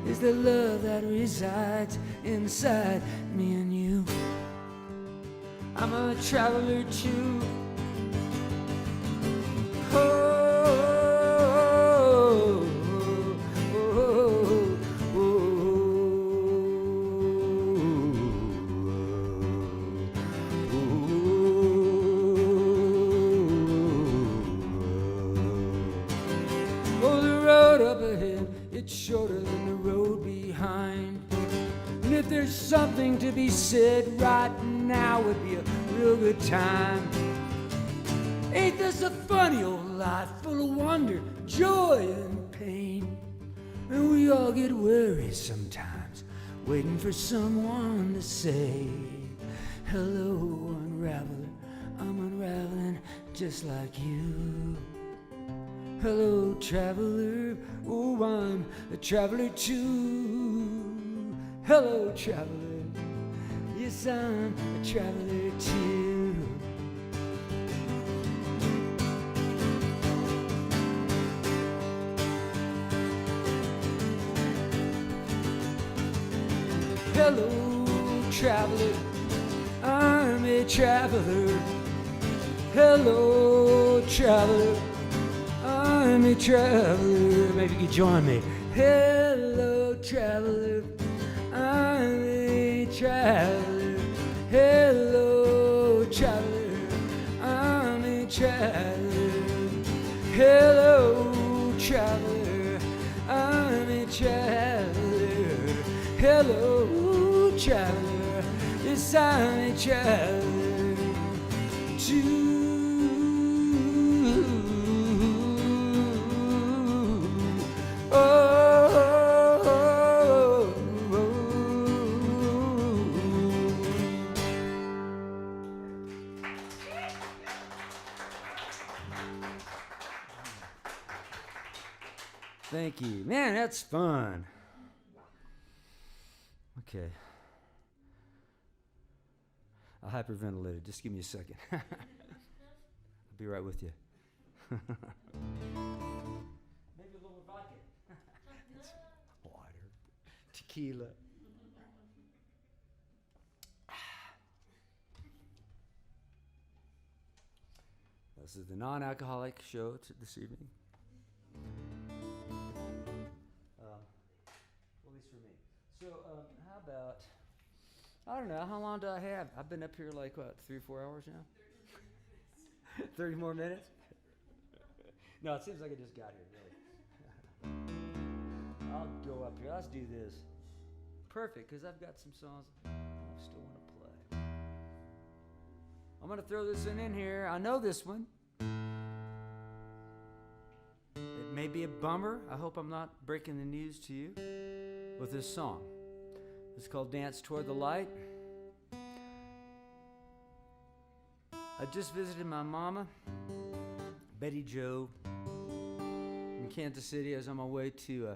is the love that resides inside me and you. I'm a traveler too. Oh, it's shorter than the road behind. And if there's something to be said right now, would be a real good time. Ain't this a funny old life full of wonder, joy, and pain? And we all get worried sometimes, waiting for someone to say, hello, unraveler, I'm unraveling just like you. Hello, traveler, oh, I'm a traveler too. Hello, traveler, you 'cause I'm a traveler too. Hello, traveler, I'm a traveler. Hello, traveler, I'm a traveler. Maybe you could join me. Hello, traveler, I'm a traveler. Hello, traveler, I'm a traveler. Hello, traveler, I'm a traveler. Hello, traveler, yes, I'm a traveler too. Thank you. Man, that's fun. Okay. I hyperventilated. Just give me a second. I'll be right with you. Maybe a little vodka. It's water. Tequila. This is the non-alcoholic show this evening. At least for me. So, how about, I don't know, how long do I have? I've been up here like, what, 3 or 4 hours now? 30 more minutes? No, it seems like I just got here, really. I'll go up here. Let's do this. Perfect, because I've got some songs I still want to play. I'm going to throw this one in here. I know this one. It may be a bummer. I hope I'm not breaking the news to you with this song. It's called Dance Toward the Light. I just visited my mama, Betty Jo, in Kansas City. I was on my way to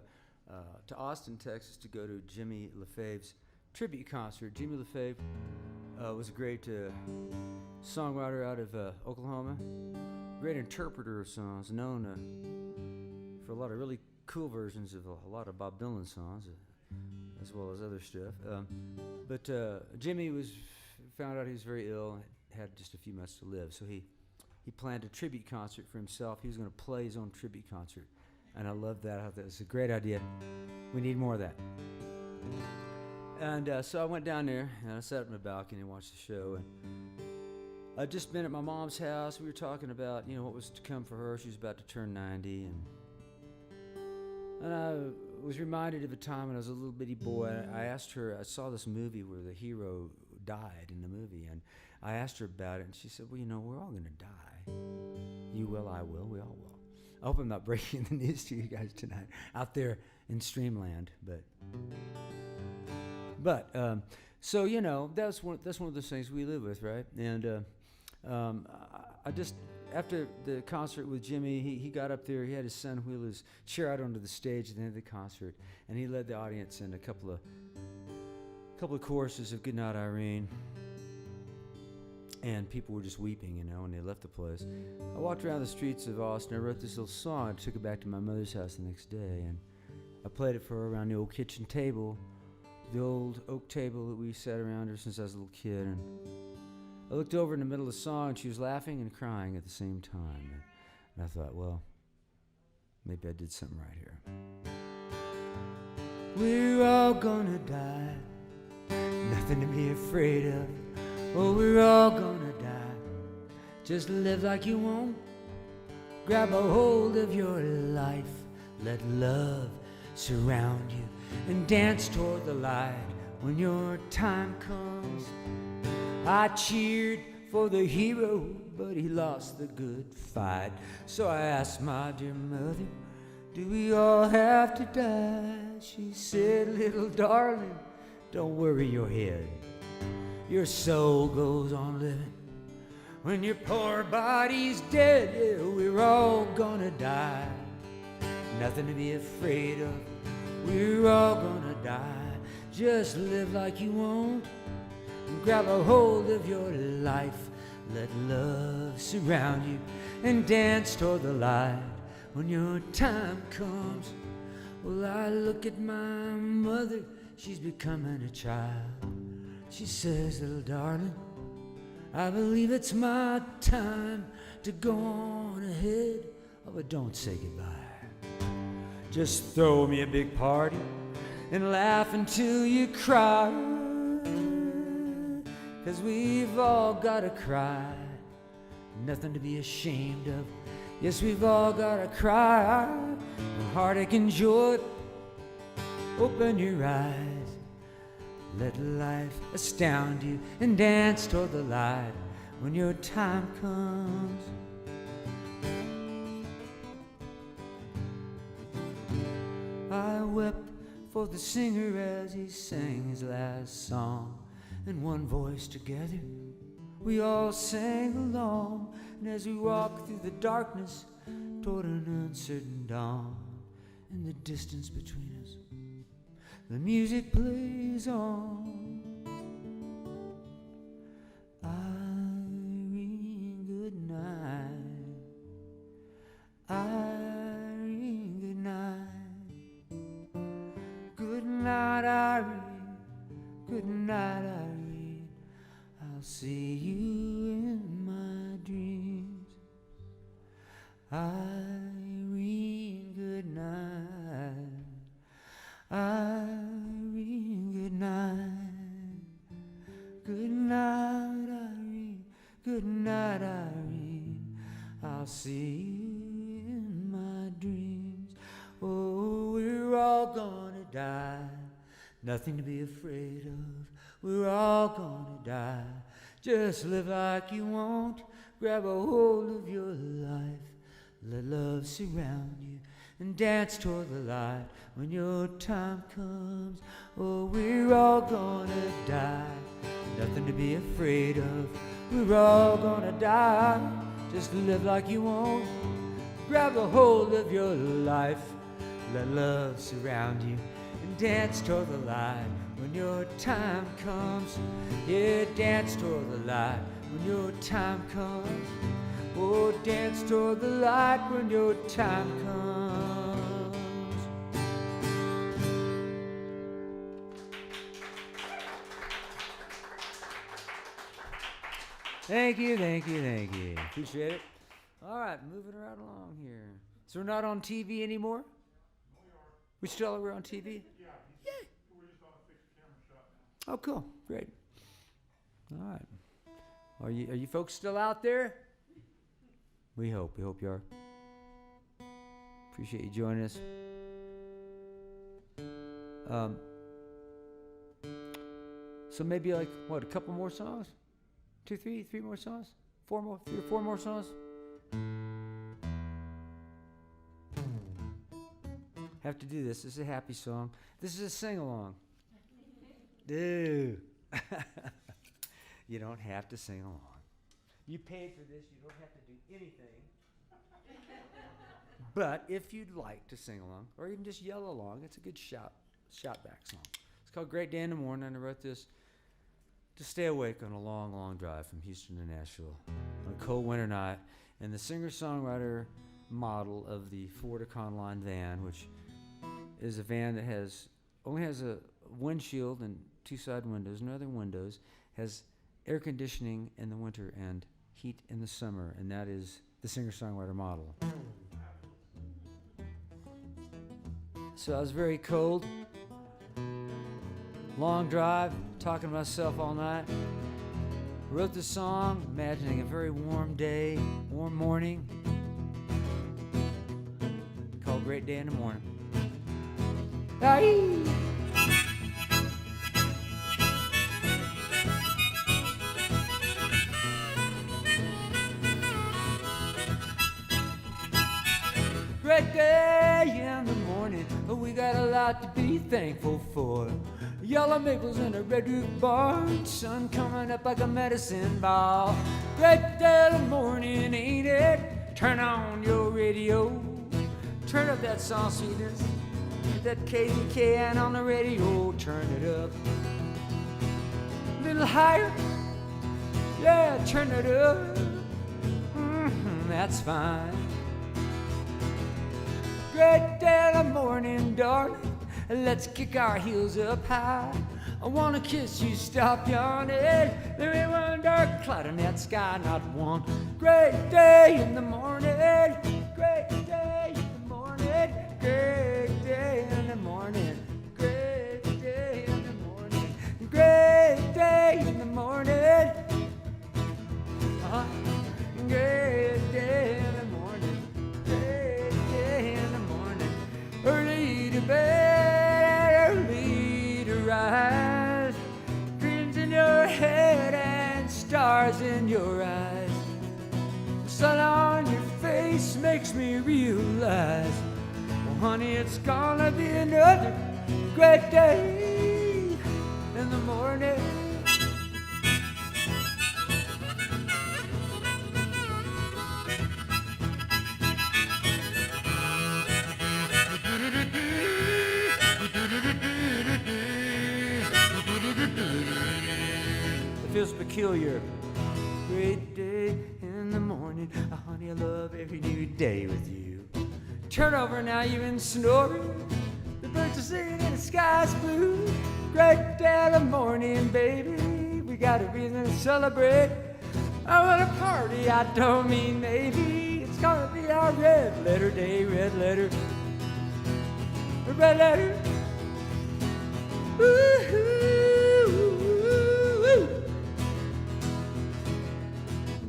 Austin, Texas, to go to Jimmy LaFave's tribute concert. Jimmy LaFave was a great songwriter out of Oklahoma, great interpreter of songs, known for a lot of really cool versions of a lot of Bob Dylan songs, as well as other stuff. But Jimmy found out he was very ill and had just a few months to live, so he planned a tribute concert for himself. He was going to play his own tribute concert, and I love that. I thought it was a great idea. We need more of that. And so I went down there, and I sat on the balcony and watched the show. And I'd just been at my mom's house. We were talking about, what was to come for her. She was about to turn 90, and I was reminded of a time when I was a little bitty boy. I asked her, I saw this movie where the hero died in the movie, and I asked her about it, and she said, well, we're all going to die. You will, I will, we all will. I hope I'm not breaking the news to you guys tonight out there in Streamland, but so that's one of those things we live with, right? And I just, after the concert with Jimmy, he got up there. He had his son wheel his chair out onto the stage at the end of the concert, and he led the audience in a couple of choruses of "Goodnight, Irene." And people were just weeping, when they left the place. I walked around the streets of Austin. I wrote this little song. I took it back to my mother's house the next day, and I played it for her around the old kitchen table, the old oak table that we sat around her since I was a little kid. And I looked over in the middle of the song, and she was laughing and crying at the same time. And I thought, well, maybe I did something right here. We're all gonna die, nothing to be afraid of. Oh, we're all gonna die. Just live like you want. Grab a hold of your life. Let love surround you and dance toward the light when your time comes. I cheered for the hero, but he lost the good fight. So I asked my dear mother, do we all have to die? She said, little darling, don't worry your head. Your soul goes on living when your poor body's dead. Yeah, we're all gonna die, nothing to be afraid of. We're all gonna die. Just live like you want. Grab a hold of your life, let love surround you, and dance toward the light when your time comes. Well, I look at my mother, she's becoming a child. She says, little darling, I believe it's my time to go on ahead. Oh, but don't say goodbye. Just throw me a big party and laugh until you cry. 'Cause we've all gotta cry, nothing to be ashamed of. Yes, we've all gotta cry, heartache and joy. Open your eyes, let life astound you, and dance toward the light when your time comes. I wept for the singer as he sang his last song. In one voice together, we all sang along. And as we walked through the darkness toward an uncertain dawn, in the distance between us, the music plays on. Irene, good night. Irene, good night. Good night, Irene. Good night, Irene. I'll see you in my dreams. Irene, good night. Irene, good night. Good night, Irene. Good night, Irene. I'll see you in my dreams. Oh, we're all gonna die. Nothing to be afraid of. We're all gonna die. Just live like you want. Grab a hold of your life. Let love surround you, and dance toward the light when your time comes. Oh, we're all gonna die. Nothing to be afraid of. We're all gonna die. Just live like you want. Grab a hold of your life. Let love surround you, and dance toward the light when your time comes. Yeah, dance toward the light when your time comes. Oh, dance toward the light when your time comes. Thank you, thank you, thank you. Appreciate it. All right, moving right along here. So we're not on TV anymore? We still are on TV? Yeah, Yay. we're just on a fixed camera shot now. Oh, cool. Great. All right. Are you folks still out there? We hope. We hope you are. Appreciate you joining us. So maybe like, what, a couple more songs? Three more songs? Three or four more songs? Have to do this. This is a happy song. This is a sing-along. Dude. You don't have to sing along. You paid for this. You don't have to do anything. But if you'd like to sing along, or even just yell along, it's a good shout back song. It's called Great Day in the Morning, and I wrote this to stay awake on a long, long drive from Houston to Nashville on a cold winter night. And the singer-songwriter model of the Ford Econoline van, which is a van that only has a windshield and two side windows, no other windows, has air conditioning in the winter and heat in the summer, and that is the singer-songwriter model. So I was very cold, long drive, talking to myself all night. Wrote the song, imagining a very warm day, warm morning, called Great Day in the Morning. Aye. Great day in the morning, we got a lot to be thankful for. Yellow maples in a red roof barn, sun coming up like a medicine ball. Great day in the morning, ain't it? Turn on your radio, turn up that sauciness, get that KZKN on the radio, turn it up. little higher. Yeah, turn it up. That's fine. Great day in the morning, darling. Let's kick our heels up high. I wanna kiss you, stop yawning. There ain't one dark cloud in that sky, not one. Great day in the morning. Great day in the morning. Great day in the morning. Great day in the morning. Great day in the morning. Great day in the morning. Great day in the morning. Early to bed, early to rise. Dreams in your head and stars in your eyes. The sun on your face makes me realize, well, honey, it's gonna be another great day in the morning. It feels peculiar. Great day in the morning. Honey, I love every new day with you. Turn over now, you've been snoring. The birds are singing and the sky's blue. Great day in the morning, baby. We got a reason to celebrate. I want a party, I don't mean maybe. It's gonna be our red letter day, red letter. Red letter.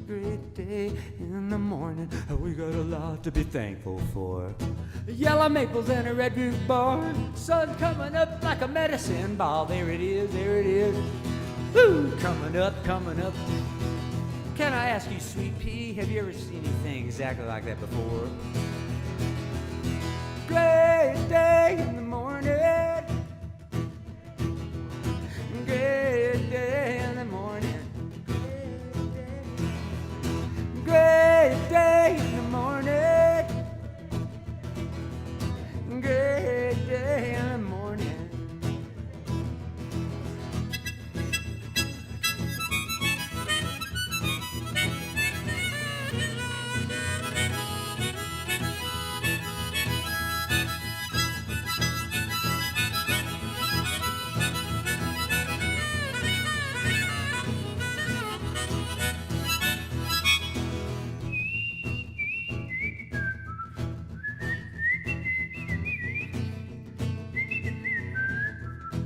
Great day in the morning. We got a lot to be thankful for. Yellow maples and a red roof barn. Sun coming up like a medicine ball. There it is, there it is. Woo, coming up, coming up. Can I ask you, Sweet Pea, have you ever seen anything exactly like that before? Great day in the morning. Great day in the morning. Great day in the morning. Great day in the morning.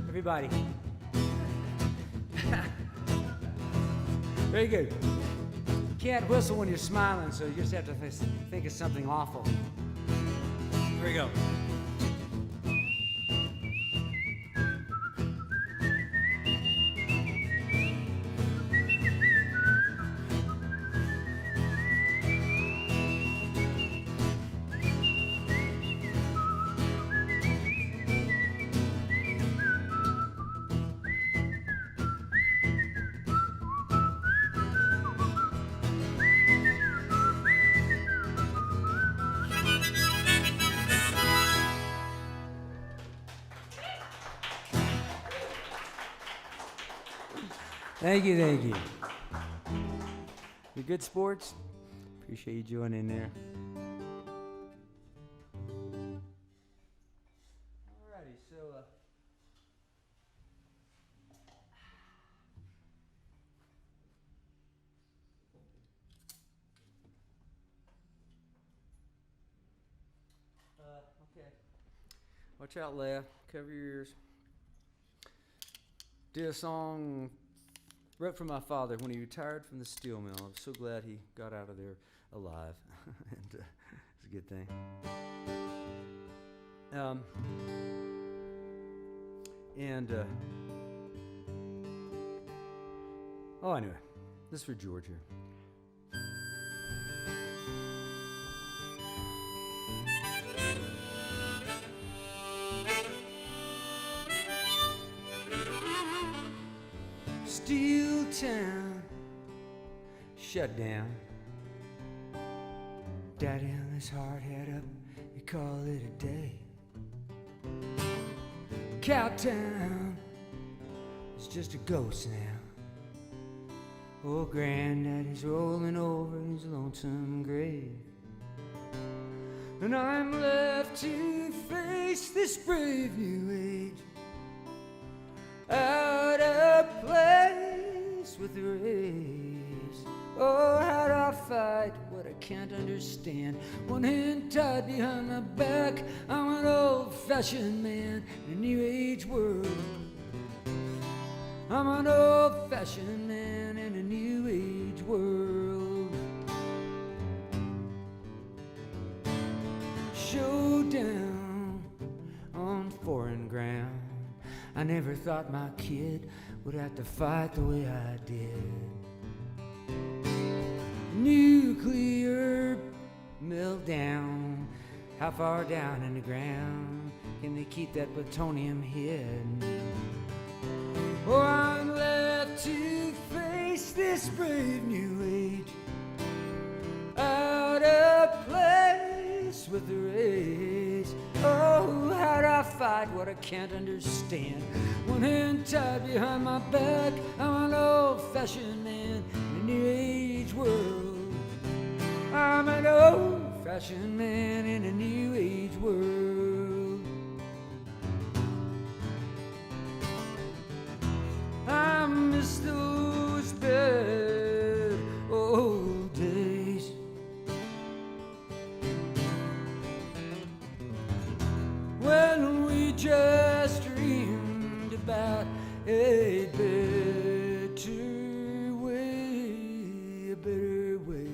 Everybody. Very good. You can't whistle when you're smiling, so you just have to think of something awful. Here we go. Thank you, thank you. You good sports? Appreciate you joining in there. Alrighty, so okay. Watch out, Leah. Cover your ears. Did a song wrote for my father when he retired from the steel mill. I'm so glad he got out of there alive. And it's a good thing. Oh, anyway, this is for George here. Steel town shut down. Daddy hung his hard head up, he called it a day. Cowtown is just a ghost now. Oh, Granddaddy's rolling over his lonesome grave, and I'm left to face this brave new age, out of place with the race. Oh, how do I fight what I can't understand? One hand tied behind my back, I'm an old-fashioned man in a new age world. I'm an old-fashioned man in a new age world. Showdown on foreign ground. I never thought my kid would have to fight the way I did. Nuclear meltdown. How far down in the ground can they keep that plutonium hid? Oh, I'm left to face this brave new age, out of place with the race. Oh, how do I fight what I can't understand? One hand tied behind my back, I'm an old-fashioned man in a new age world. I'm an old-fashioned man in a new age world. I miss those bad old days, when we just dreamed about a better way, a better way.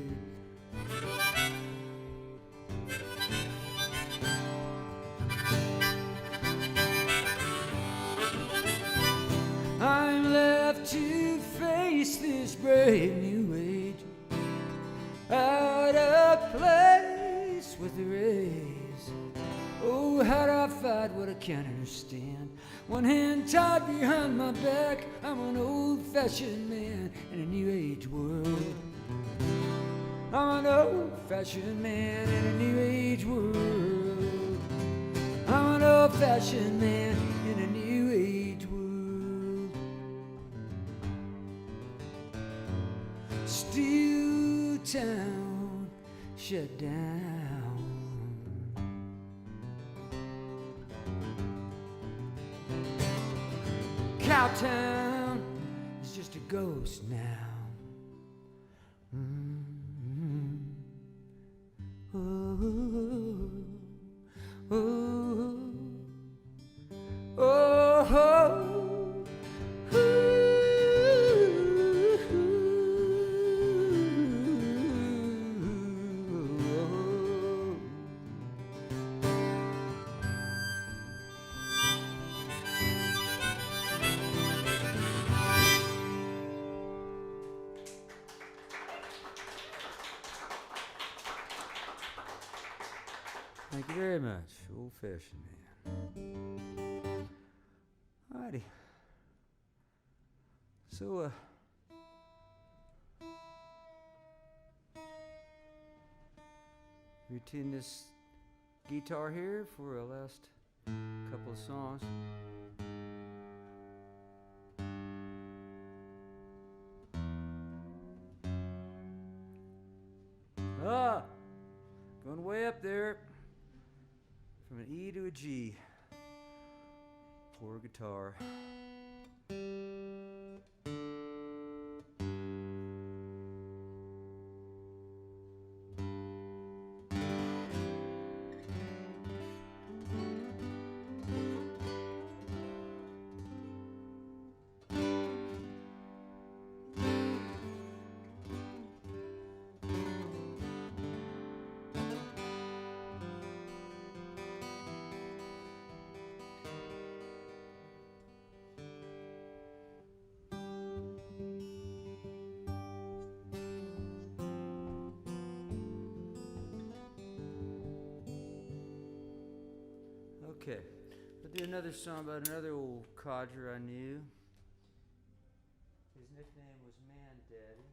I'm left to face this brave new age, out of place with the race. Oh, how do I fight what I can't understand? One hand tied behind my back, I'm an old-fashioned man in a new age world. I'm an old-fashioned man in a new age world. I'm an old-fashioned man in a new age world. Steel town shut down. Cowtown is just a ghost now. Mm-hmm. Oh, oh, oh, oh. Thank you very much, old-fashioned man. Alrighty. So, routine this guitar here for a last couple of songs. Going way up there. From an E to a G. Poor guitar. Okay, I'll do another song about another old codger I knew. His nickname was Man Daddy.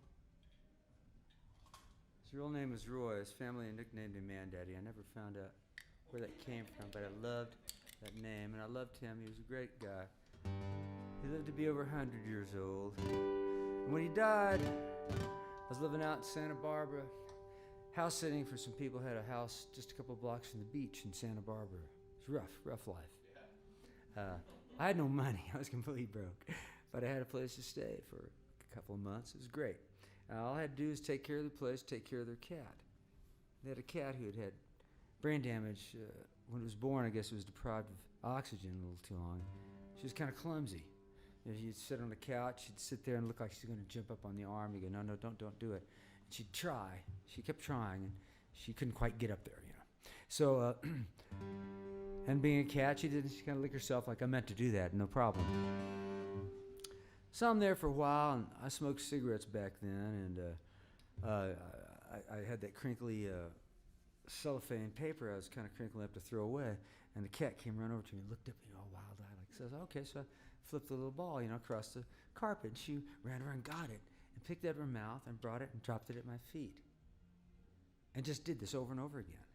His real name was Roy. His family nicknamed him Man Daddy. I never found out where that came from, but I loved that name, and I loved him. He was a great guy. He lived to be over 100 years old. When he died, I was living out in Santa Barbara, house sitting for some people who had a house just a couple of blocks from the beach in Santa Barbara. It was rough life. I had no money. I was completely broke. But I had a place to stay for a couple of months. It was great. All I had to do was take care of the place, take care of their cat. They had a cat who had had brain damage. When it was born, I guess it was deprived of oxygen a little too long. She was kind of clumsy. You know, she'd sit on the couch, she'd sit there and look like she's going to jump up on the arm. You go, no, don't do it. And she'd try. She kept trying, and she couldn't quite get up there, you know. So, and being a cat, she kind of lick herself like I meant to do that, no problem. So I'm there for a while, and I smoked cigarettes back then, and I had that crinkly cellophane paper I was kind of crinkling up to throw away, and the cat came running over to me and looked at me all wild-eyed, like says, okay, so I flipped the little ball, you know, across the carpet, and she ran over and got it, and picked it out of her mouth and brought it and dropped it at my feet, and just did this over and over again,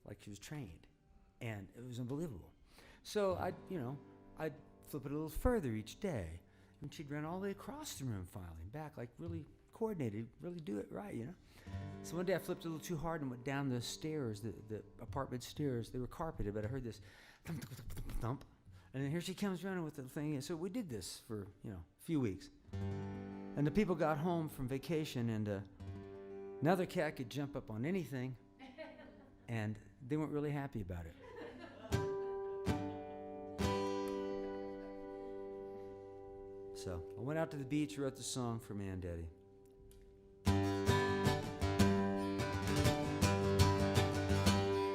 like she was trained, and it was unbelievable. So I'd flip it a little further each day, and she'd run all the way across the room finally, and back, like really coordinated, really do it right, you know. So one day I flipped a little too hard and went down the stairs, the apartment stairs. They were carpeted, but I heard this thump, thump, thump, thump, thump. And then here she comes running with the thing. And so we did this for, a few weeks. And the people got home from vacation, and now their cat could jump up on anything, and they weren't really happy about it. So I went out to the beach, wrote the song for Man Daddy.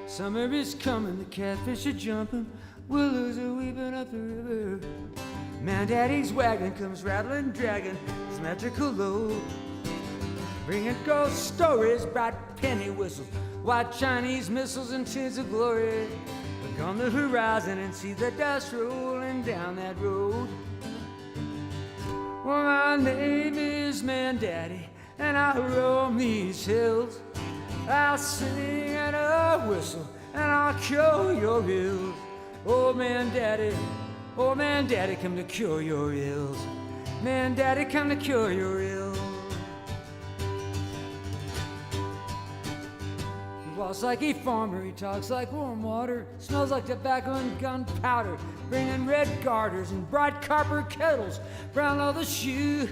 Summer is coming, the catfish are jumping, willows are weeping up the river. Man Daddy's wagon comes rattling, dragging his magical load, bringing ghost stories, bright penny whistles, white Chinese missiles and tins of glory. Look on the horizon and see the dust rolling down that road. Well, my name is Man Daddy, and I roam these hills. I'll sing and I'll whistle, and I'll cure your ills. Oh, Man Daddy, come to cure your ills. Man Daddy, come to cure your ills. He walks like a farmer, he talks like warm water, smells like tobacco and gunpowder, bringing red garters and bright copper kettles, brown leather shoes.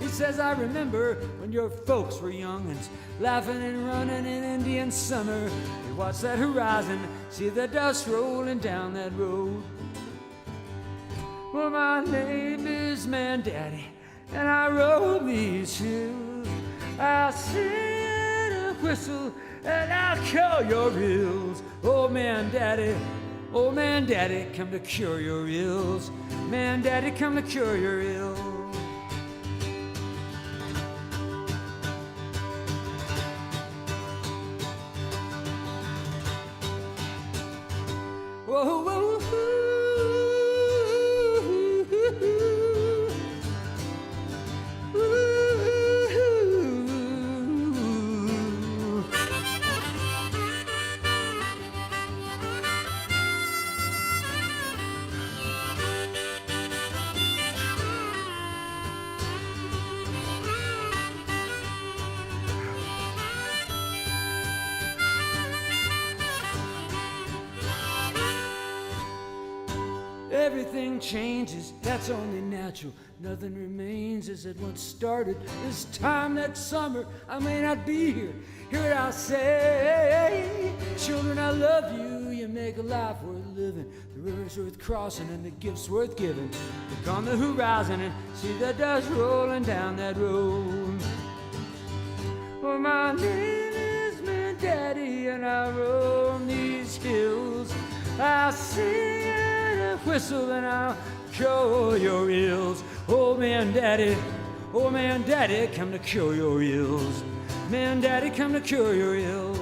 He says, I remember when your folks were young'uns, laughing and running in Indian summer. You watch that horizon, see the dust rolling down that road. Well, my name is Man Daddy, and I roam these hills. I'll sing and I'll whistle, and I'll cure your ills. Oh, Man Daddy, come to cure your ills. Man Daddy, come to cure your ills. Whoa, whoa, Everything changes, that's only natural. Nothing remains as it once started. This time next summer, I may not be here. Hear what I'll say. Children, I love you. You make a life worth living. The river's worth crossing and the gift's worth giving. Look on the horizon and see the dust rolling down that road. Well, my name is Man Daddy, and I roam these hills. I sing and I whistle, and I'll cure your ills. Oh, Man Daddy, come to cure your ills. Man Daddy, come to cure your ills.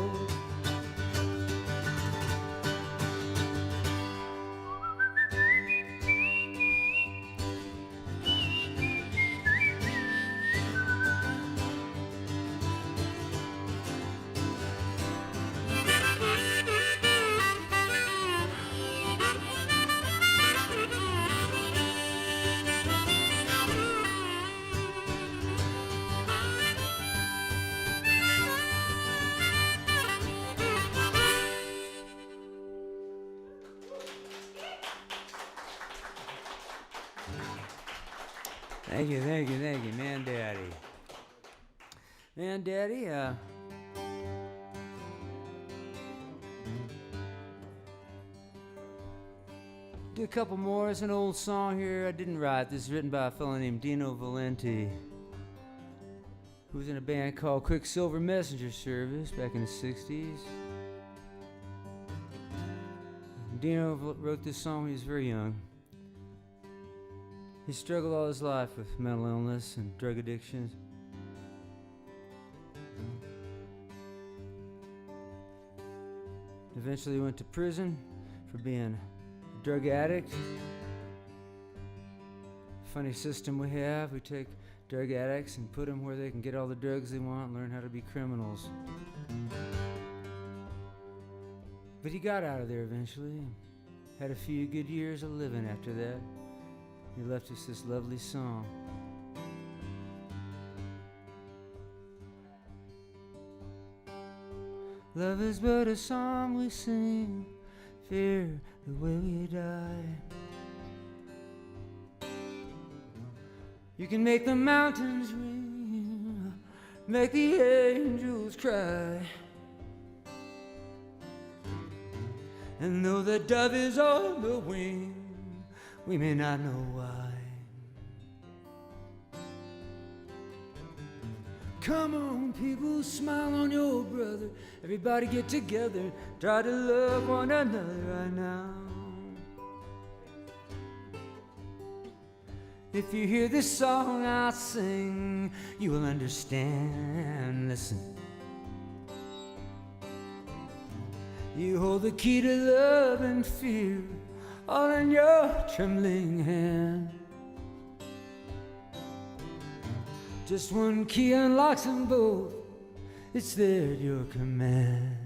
Thank you, thank you, thank you, Man Daddy. Man Daddy, do a couple more. It's an old song here I didn't write. This is written by a fellow named Dino Valenti, who was in a band called Quicksilver Messenger Service back in the 60s. Dino wrote this song when he was very young. He struggled all his life with mental illness and drug addictions. Eventually he went to prison for being a drug addict. Funny system we have. We take drug addicts and put them where they can get all the drugs they want and learn how to be criminals. But he got out of there eventually. Had a few good years of living after that. He left us this lovely song. Love is but a song we sing, fear the way we die. You can make the mountains ring, make the angels cry. And though the dove is on the wing, we may not know why. Come on, people, smile on your brother. Everybody get together, try to love one another right now. If you hear this song I sing, you will understand. Listen. You hold the key to love and fear all in your trembling hand. Just one key unlocks them both. It's there at your command.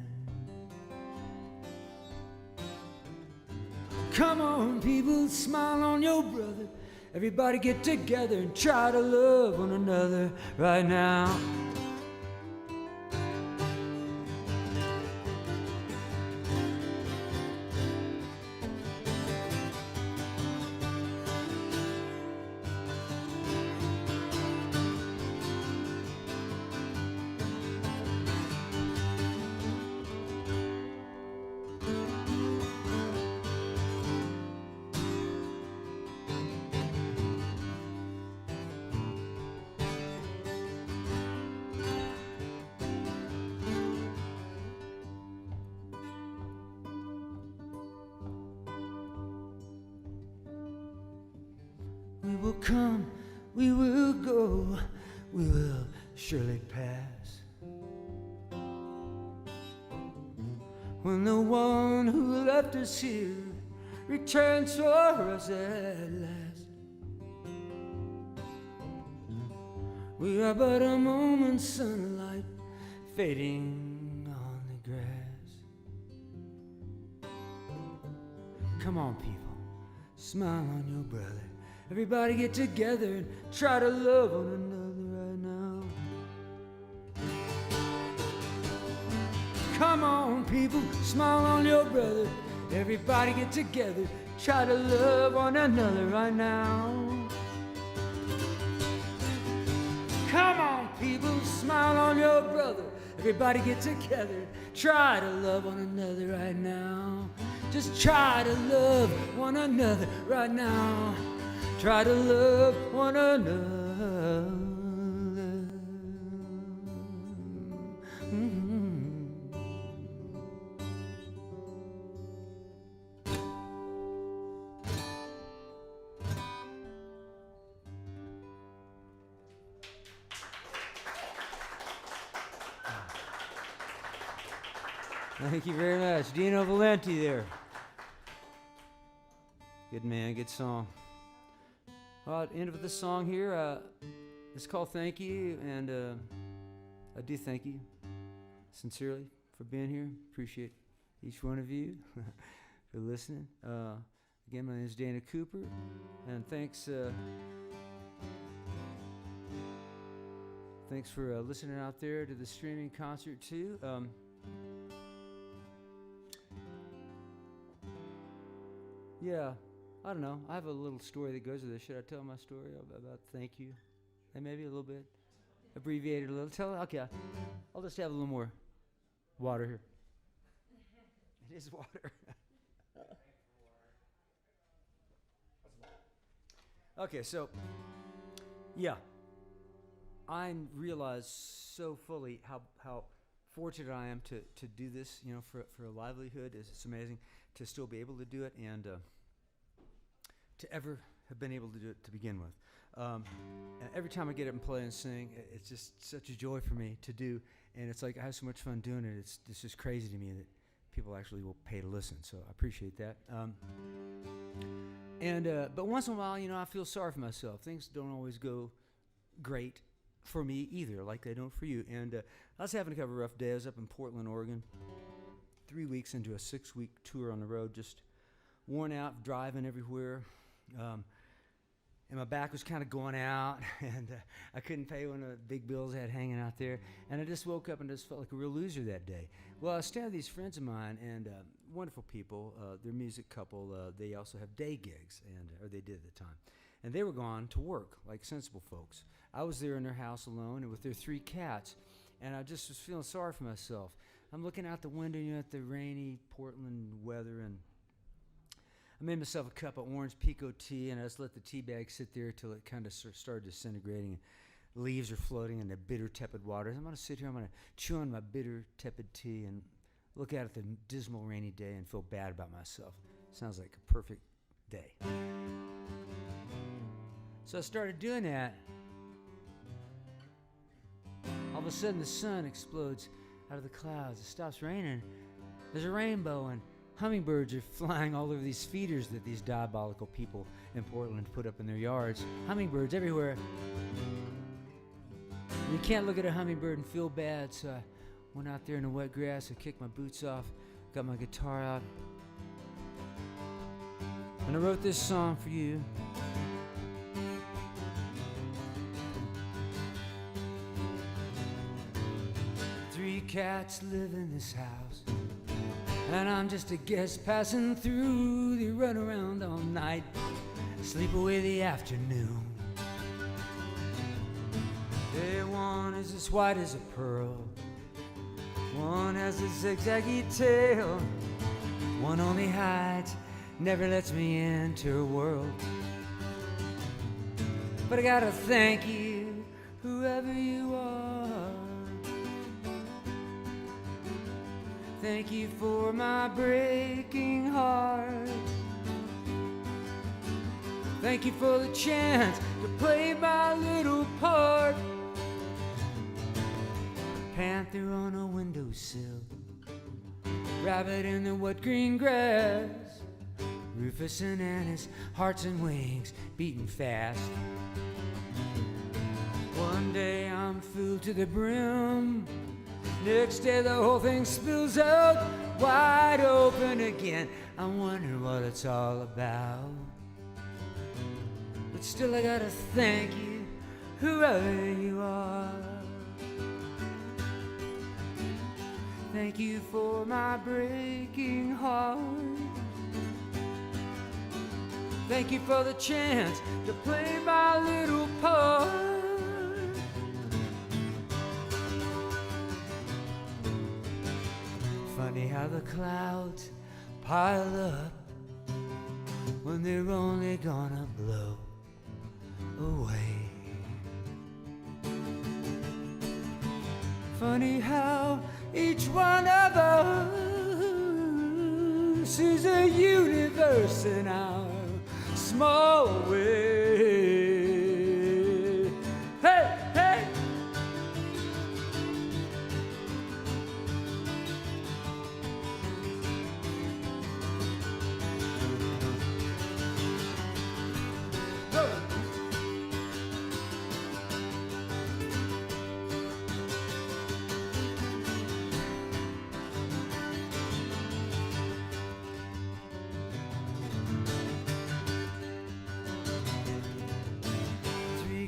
Come on, people, smile on your brother. Everybody get together and try to love one another right now. We will come, we will go, we will surely pass. When the one who left us here returns for us at last. We are but a moment's sunlight fading on the grass. Come on, people, smile on your brother. Everybody get together and try to love one another right now. Come on, people, smile on your brother. Everybody get together, try to love one another right now. Come on, people, smile on your brother. Everybody get together, try to love one another right now. Just try to love one another right now. Try to love one another. Thank you very much. Dino Valenti there. Good man, good song. Well, end of the song here. It's called Thank You, and I do thank you sincerely for being here. Appreciate each one of you for listening. Again, my name is Dana Cooper, and thanks for listening out there to the streaming concert too. Yeah, I don't know. I have a little story that goes with this. Should I tell my story about thank you? And maybe a little bit abbreviated a little. Tell okay. I'll just have a little more water here. It is water. Okay, so yeah, I realize so fully how fortunate I am to do this, you know, for a livelihood. It's amazing to still be able to do it and to ever have been able to do it to begin with. And every time I get up and play and sing, it's just such a joy for me to do, and it's like I have so much fun doing it. It's just crazy to me that people actually will pay to listen, so I appreciate that. But once in a while, you know, I feel sorry for myself. Things don't always go great for me either, like they don't for you. And I was having a couple of rough days. I was up in Portland, Oregon, 3 weeks into a 6-week tour on the road, just worn out, driving everywhere. And my back was kind of going out, and I couldn't pay one of the big bills I had hanging out there. And I just woke up and just felt like a real loser that day. Well, I stayed with these friends of mine, and wonderful people. They're a music couple. They also have day gigs, or they did at the time. And they were gone to work, like sensible folks. I was there in their house alone and with their 3 cats, and I just was feeling sorry for myself. I'm looking out the window, you know, at the rainy Portland weather, and I made myself a cup of orange pico tea, and I just let the tea bag sit there till it kind of started disintegrating. Leaves are floating in the bitter, tepid waters. I'm going to sit here, I'm going to chew on my bitter, tepid tea and look out at the dismal, rainy day and feel bad about myself. Sounds like a perfect day. So I started doing that. All of a sudden, the sun explodes out of the clouds. It stops raining. There's a rainbow, and hummingbirds are flying all over these feeders that these diabolical people in Portland put up in their yards. Hummingbirds everywhere. And you can't look at a hummingbird and feel bad, so I went out there in the wet grass. I kicked my boots off, got my guitar out, and I wrote this song for you. Three cats live in this house, and I'm just a guest passing through. They run around all night, sleep away the afternoon. One is as white as a pearl, one has a zigzaggy tail, one only hides, never lets me into her world. But I gotta thank you, whoever you are. Thank you for my breaking heart. Thank you for the chance to play my little part. Panther on a windowsill, rabbit in the wet green grass, Rufus and Anna's hearts and wings beating fast. One day I'm filled to the brim, next day the whole thing spills out wide open again. I'm wondering what it's all about. But still I gotta thank you, whoever you are. Thank you for my breaking heart. Thank you for the chance to play my little part. Funny how the clouds pile up when they're only gonna blow away. Funny how each one of us sees a universe in our small way. Hey, hey!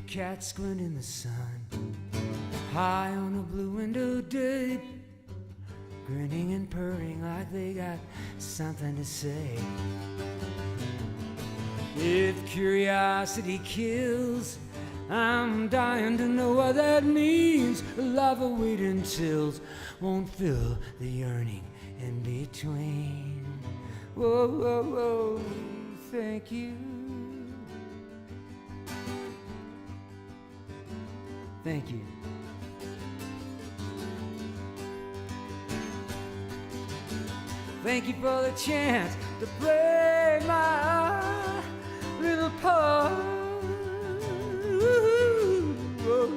Cats squint in the sun, high on a blue window day, grinning and purring like they got something to say. If curiosity kills, I'm dying to know what that means. A love of waiting tills won't fill the yearning in between. Whoa, whoa, whoa, thank you. Thank you. Thank you for the chance to play my little part. Ooh, whoa.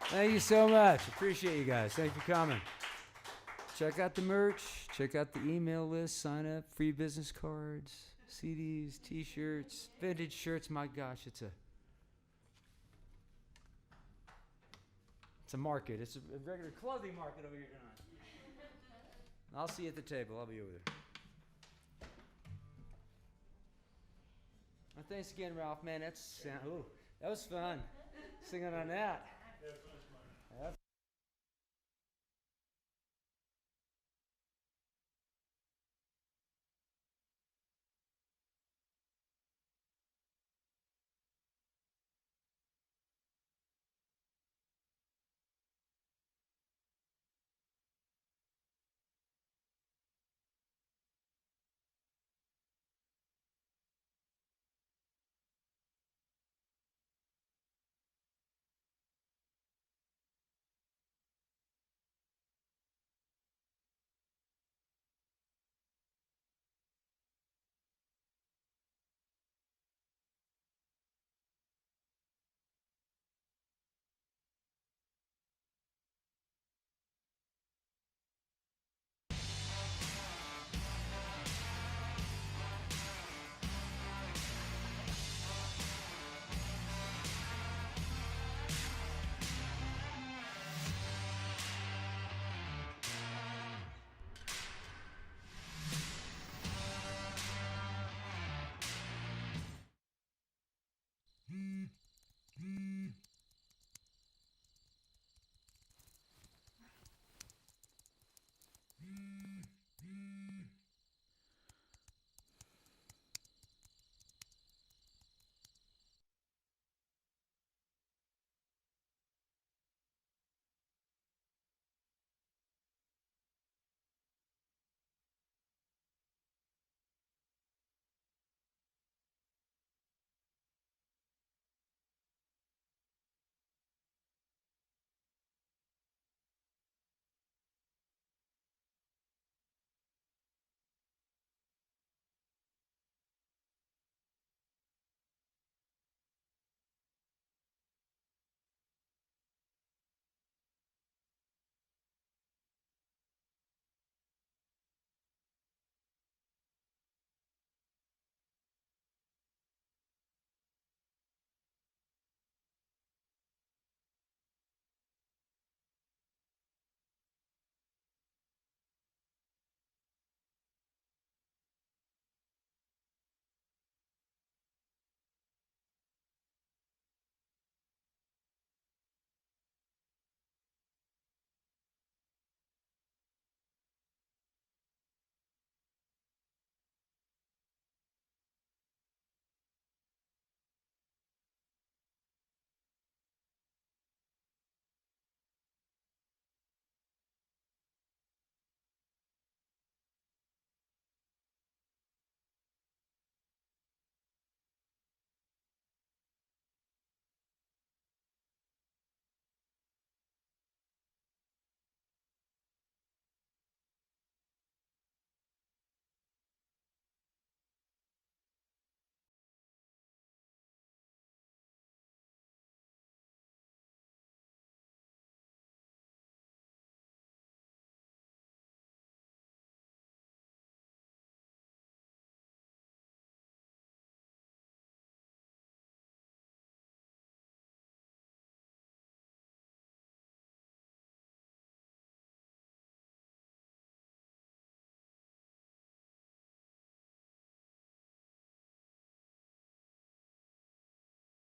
Thank you so much. Appreciate you guys. Thank you for coming. Check out the merch. Check out the email list. Sign up. Free business cards, CDs, T-shirts, vintage shirts. My gosh, it's a market. It's a regular clothing market over here tonight. I'll see you at the table. I'll be over there. Well, thanks again, Ralph. Man, that was fun. Singing on that.